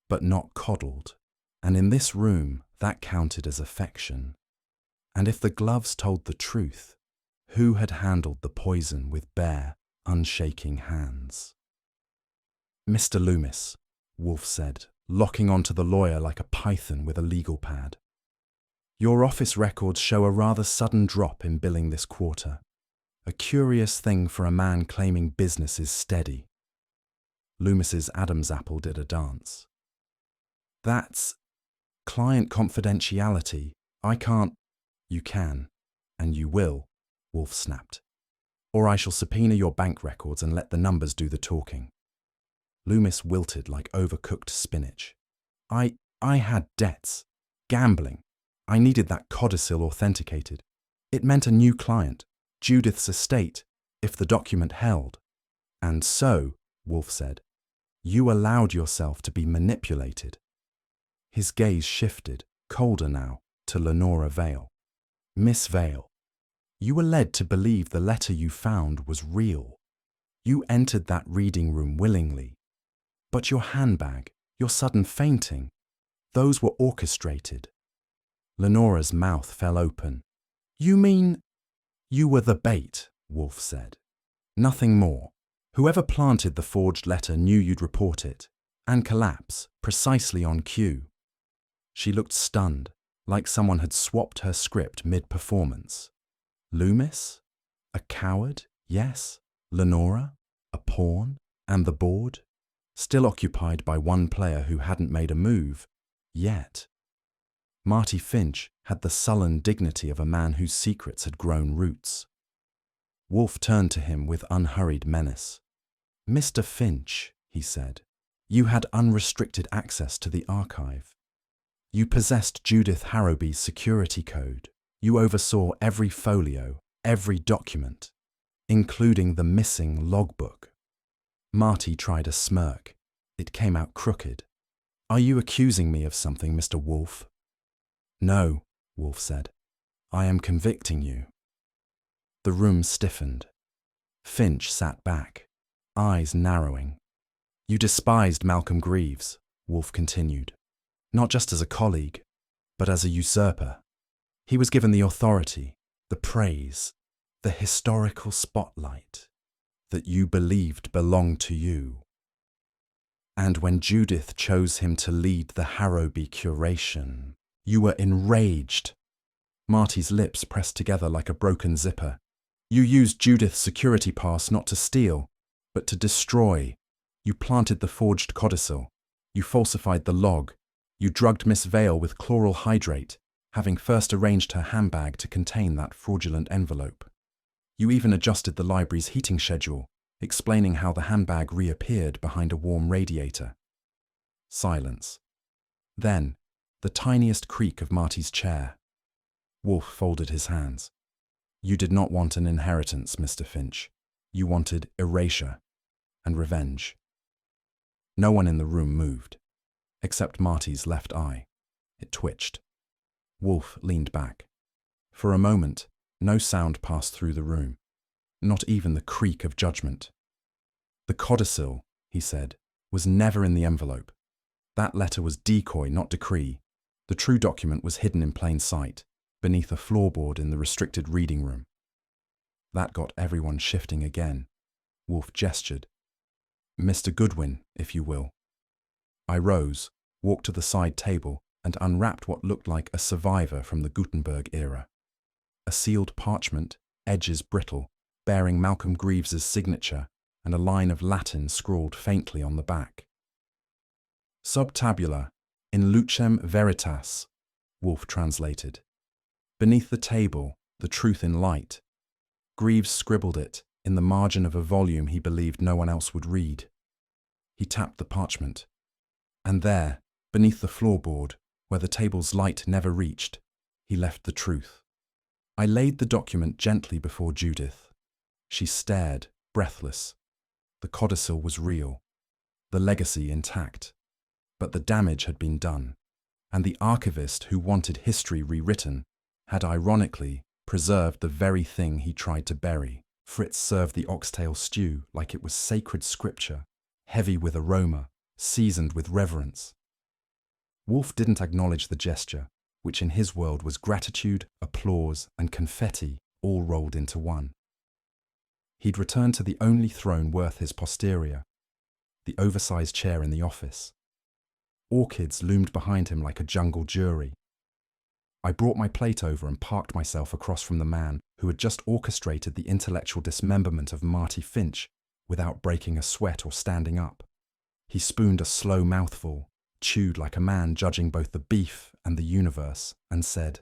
S1: but not coddled, and in this room that counted as affection. And if the gloves told the truth, who had handled the poison with bare, unshaking hands? "Mr. Loomis," Wolfe said, locking onto the lawyer like a python with a legal pad. "Your office records show a rather sudden drop in billing this quarter. A curious thing for a man claiming business is steady." Loomis's Adam's apple did a dance. "That's client confidentiality. I can't—" "You can, and you will," Wolfe snapped. "Or I shall subpoena your bank records and let the numbers do the talking." Loomis wilted like overcooked spinach. I had debts. Gambling. I needed that codicil authenticated. It meant a new client, Judith's estate, if the document held. "And so," Wolfe said, "you allowed yourself to be manipulated." His gaze shifted, colder now, to Lenora Vale. "Miss Vale, you were led to believe the letter you found was real. You entered that reading room willingly. But your handbag, your sudden fainting, those were orchestrated. Lenora's mouth fell open. You mean you were the bait, Wolfe said. Nothing more. Whoever planted the forged letter knew you'd report it, and collapse precisely on cue. She looked stunned, like someone had swapped her script mid-performance. Loomis? A coward, yes. Lenora? A pawn? And the board? Still occupied by one player who hadn't made a move, yet. Marty Finch had the sullen dignity of a man whose secrets had grown roots. Wolfe turned to him with unhurried menace. Mr. Finch, he said, you had unrestricted access to the archive. You possessed Judith Harrowby's security code. You oversaw every folio, every document, including the missing logbook. Marty tried a smirk. It came out crooked. Are you accusing me of something, Mr. Wolfe? No, Wolfe said. I am convicting you. The room stiffened. Finch sat back, eyes narrowing. You despised Malcolm Greaves, Wolfe continued, not just as a colleague, but as a usurper. He was given the authority, the praise, the historical spotlight that you believed belonged to you. And when Judith chose him to lead the Harrowby curation, you were enraged. Marty's lips pressed together like a broken zipper. You used Judith's security pass not to steal, but to destroy. You planted the forged codicil. You falsified the log. You drugged Miss Vale with chloral hydrate, having first arranged her handbag to contain that fraudulent envelope. You even adjusted the library's heating schedule, explaining how the handbag reappeared behind a warm radiator. Silence. Then, the tiniest creak of Marty's chair. Wolfe folded his hands. You did not want an inheritance, Mr. Finch. You wanted erasure and revenge. No one in the room moved, except Marty's left eye. It twitched. Wolfe leaned back. For a moment, no sound passed through the room, not even the creak of judgment. The codicil, he said, was never in the envelope. That letter was decoy, not decree. The true document was hidden in plain sight, beneath a floorboard in the restricted reading room. That got everyone shifting again. Wolfe gestured. Mr. Goodwin, if you will. I rose, walked to the side table, and unwrapped what looked like a survivor from the Gutenberg era. A sealed parchment, edges brittle, bearing Malcolm Greaves's signature and a line of Latin scrawled faintly on the back. Sub tabula, in lucem veritas, Wolfe translated. Beneath the table, the truth in light. Greaves scribbled it in the margin of a volume he believed no one else would read. He tapped the parchment. And there, beneath the floorboard, where the table's light never reached, he left the truth. I laid the document gently before Judith. She stared, breathless. The codicil was real, the legacy intact. But the damage had been done, and the archivist who wanted history rewritten had ironically preserved the very thing he tried to bury. Fritz served the oxtail stew like it was sacred scripture, heavy with aroma, seasoned with reverence. Wolfe didn't acknowledge the gesture, which in his world was gratitude, applause, and confetti all rolled into one. He'd returned to the only throne worth his posterior, the oversized chair in the office. Orchids loomed behind him like a jungle jury. I brought my plate over and parked myself across from the man who had just orchestrated the intellectual dismemberment of Marty Finch without breaking a sweat or standing up. He spooned a slow mouthful, chewed like a man judging both the beef and the universe, and said,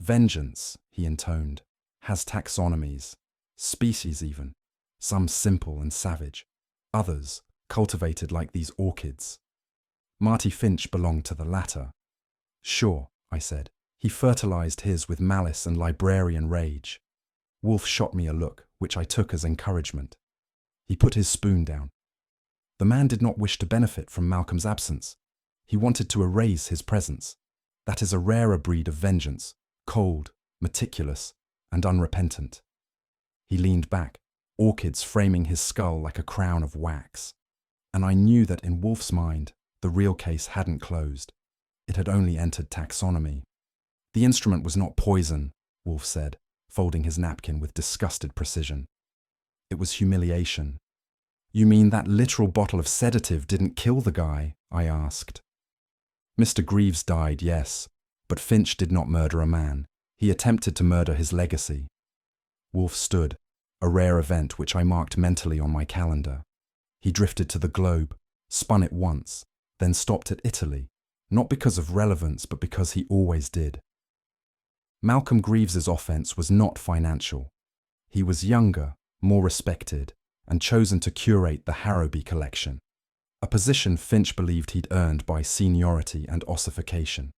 S1: "Vengeance," he intoned, "has taxonomies, species even, some simple and savage, others cultivated like these orchids. Marty Finch belonged to the latter." "Sure," I said. He fertilized his with malice and librarian rage. Wolfe shot me a look, which I took as encouragement. He put his spoon down. The man did not wish to benefit from Malcolm's absence. He wanted to erase his presence. That is a rarer breed of vengeance, cold, meticulous, and unrepentant. He leaned back, orchids framing his skull like a crown of wax. And I knew that in Wolfe's mind, the real case hadn't closed. It had only entered taxonomy. The instrument was not poison, Wolfe said, folding his napkin with disgusted precision. It was humiliation. You mean that literal bottle of sedative didn't kill the guy? I asked. Mr. Greaves died, yes, but Finch did not murder a man. He attempted to murder his legacy. Wolfe stood, a rare event which I marked mentally on my calendar. He drifted to the globe, spun it once, then stopped at Italy, not because of relevance, but because he always did. Malcolm Greaves's offense was not financial. He was younger, more respected, and chosen to curate the Harrowby collection, a position Finch believed he'd earned by seniority and ossification.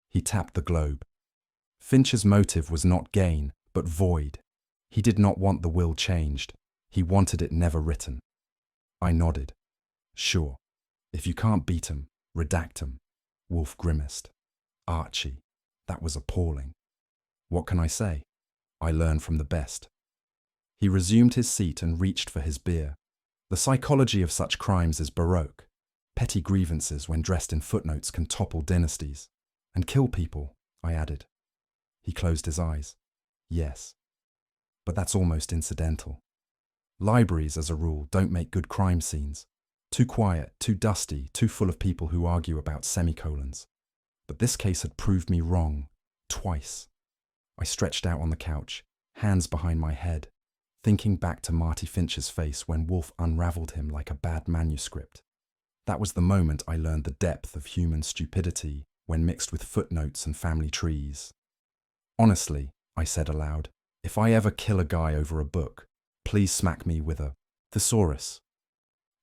S1: He tapped the globe. Finch's motive was not gain, but void. He did not want the will changed. He wanted it never written. I nodded. Sure. If you can't beat 'em, redact 'em. Wolfe grimaced. Archie, that was appalling. What can I say? I learn from the best. He resumed his seat and reached for his beer. The psychology of such crimes is baroque. Petty grievances, when dressed in footnotes, can topple dynasties. And kill people, I added. He closed his eyes. Yes. But that's almost incidental. Libraries, as a rule, don't make good crime scenes. Too quiet, too dusty, too full of people who argue about semicolons. But this case had proved me wrong, twice. I stretched out on the couch, hands behind my head, thinking back to Marty Finch's face when Wolfe unraveled him like a bad manuscript. That was the moment I learned the depth of human stupidity when mixed with footnotes and family trees. Honestly, I said aloud, if I ever kill a guy over a book, please smack me with a thesaurus.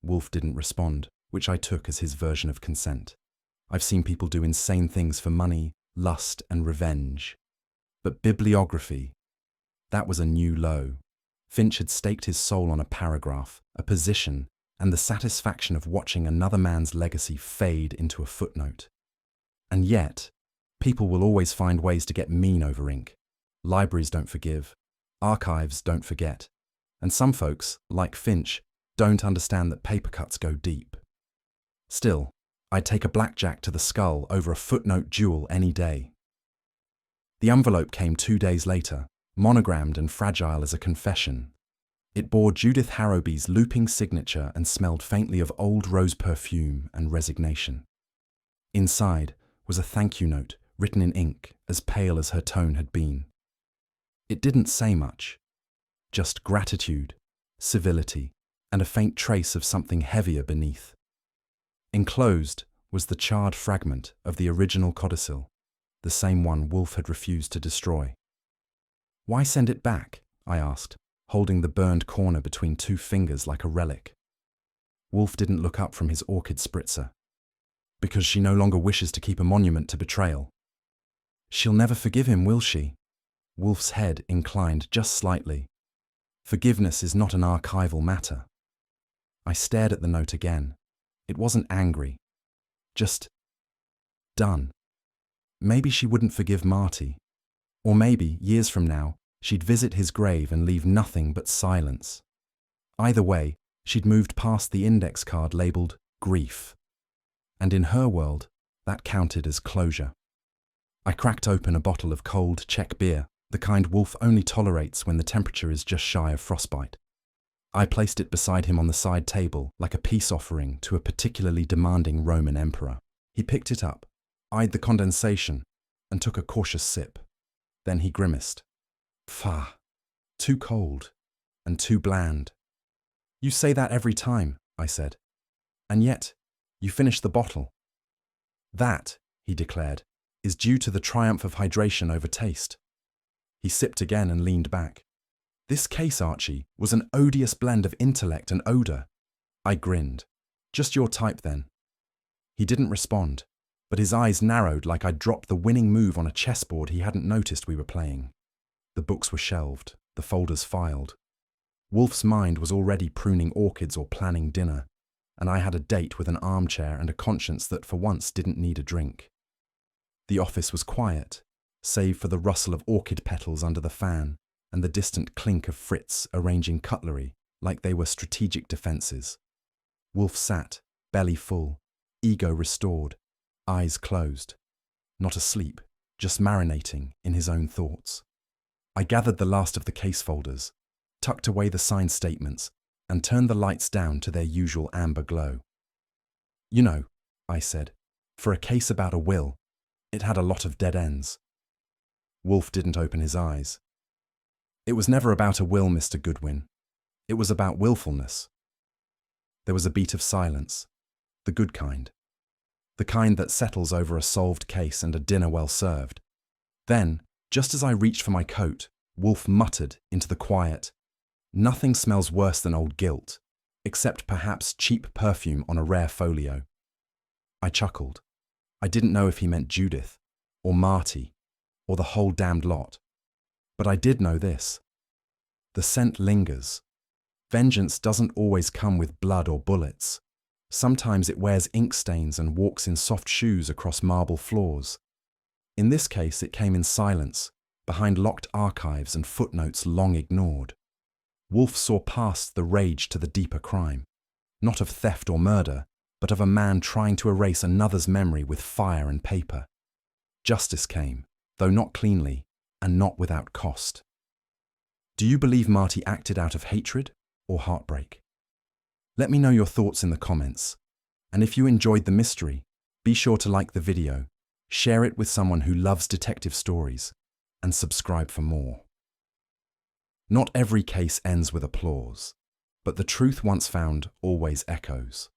S1: Wolfe didn't respond, which I took as his version of consent. I've seen people do insane things for money, lust, and revenge. But bibliography, that was a new low. Finch had staked his soul on a paragraph, a position, and the satisfaction of watching another man's legacy fade into a footnote. And yet, people will always find ways to get mean over ink. Libraries don't forgive, archives don't forget, and some folks, like Finch, don't understand that paper cuts go deep. Still, I'd take a blackjack to the skull over a footnote duel any day. The envelope came 2 days later, monogrammed and fragile as a confession. It bore Judith Harrowby's looping signature and smelled faintly of old rose perfume and resignation. Inside was a thank you note written in ink as pale as her tone had been. It didn't say much, just gratitude, civility, and a faint trace of something heavier beneath. Enclosed was the charred fragment of the original codicil, the same one Wolfe had refused to destroy. Why send it back? I asked, holding the burned corner between 2 fingers like a relic. Wolfe didn't look up from his orchid spritzer. Because she no longer wishes to keep a monument to betrayal. She'll never forgive him, will she? Wolfe's head inclined just slightly. Forgiveness is not an archival matter. I stared at the note again. It wasn't angry. Just done. Maybe she wouldn't forgive Marty. Or maybe, years from now, she'd visit his grave and leave nothing but silence. Either way, she'd moved past the index card labelled grief. And in her world, that counted as closure. I cracked open a bottle of cold Czech beer, the kind Wolfe only tolerates when the temperature is just shy of frostbite. I placed it beside him on the side table like a peace offering to a particularly demanding Roman emperor. He picked it up, eyed the condensation, and took a cautious sip. Then he grimaced. Pah, too cold, and too bland. You say that every time, I said. And yet, you finished the bottle. That, he declared, is due to the triumph of hydration over taste. He sipped again and leaned back. This case, Archie, was an odious blend of intellect and odour. I grinned. Just your type, then. He didn't respond, but his eyes narrowed like I'd dropped the winning move on a chessboard he hadn't noticed we were playing. The books were shelved, the folders filed. Wolfe's mind was already pruning orchids or planning dinner, and I had a date with an armchair and a conscience that for once didn't need a drink. The office was quiet, save for the rustle of orchid petals under the fan and the distant clink of Fritz arranging cutlery like they were strategic defences. Wolfe sat, belly full, ego restored, eyes closed. Not asleep, just marinating in his own thoughts. I gathered the last of the case folders, tucked away the signed statements, and turned the lights down to their usual amber glow. You know, I said, for a case about a will, it had a lot of dead ends. Wolfe didn't open his eyes. It was never about a will, Mr. Goodwin. It was about willfulness. There was a beat of silence, the good kind. The kind that settles over a solved case and a dinner well served. Then, just as I reached for my coat, Wolfe muttered into the quiet, "Nothing smells worse than old guilt, except perhaps cheap perfume on a rare folio." I chuckled. I didn't know if he meant Judith, or Marty, or the whole damned lot. But I did know this. The scent lingers. Vengeance doesn't always come with blood or bullets. Sometimes it wears ink stains and walks in soft shoes across marble floors. In this case, it came in silence, behind locked archives and footnotes long ignored. Wolfe saw past the rage to the deeper crime, not of theft or murder, but of a man trying to erase another's memory with fire and paper. Justice came, though not cleanly, and not without cost. Do you believe Marty acted out of hatred or heartbreak? Let me know your thoughts in the comments. And if you enjoyed the mystery, be sure to like the video, share it with someone who loves detective stories, and subscribe for more. Not every case ends with applause, but the truth once found always echoes.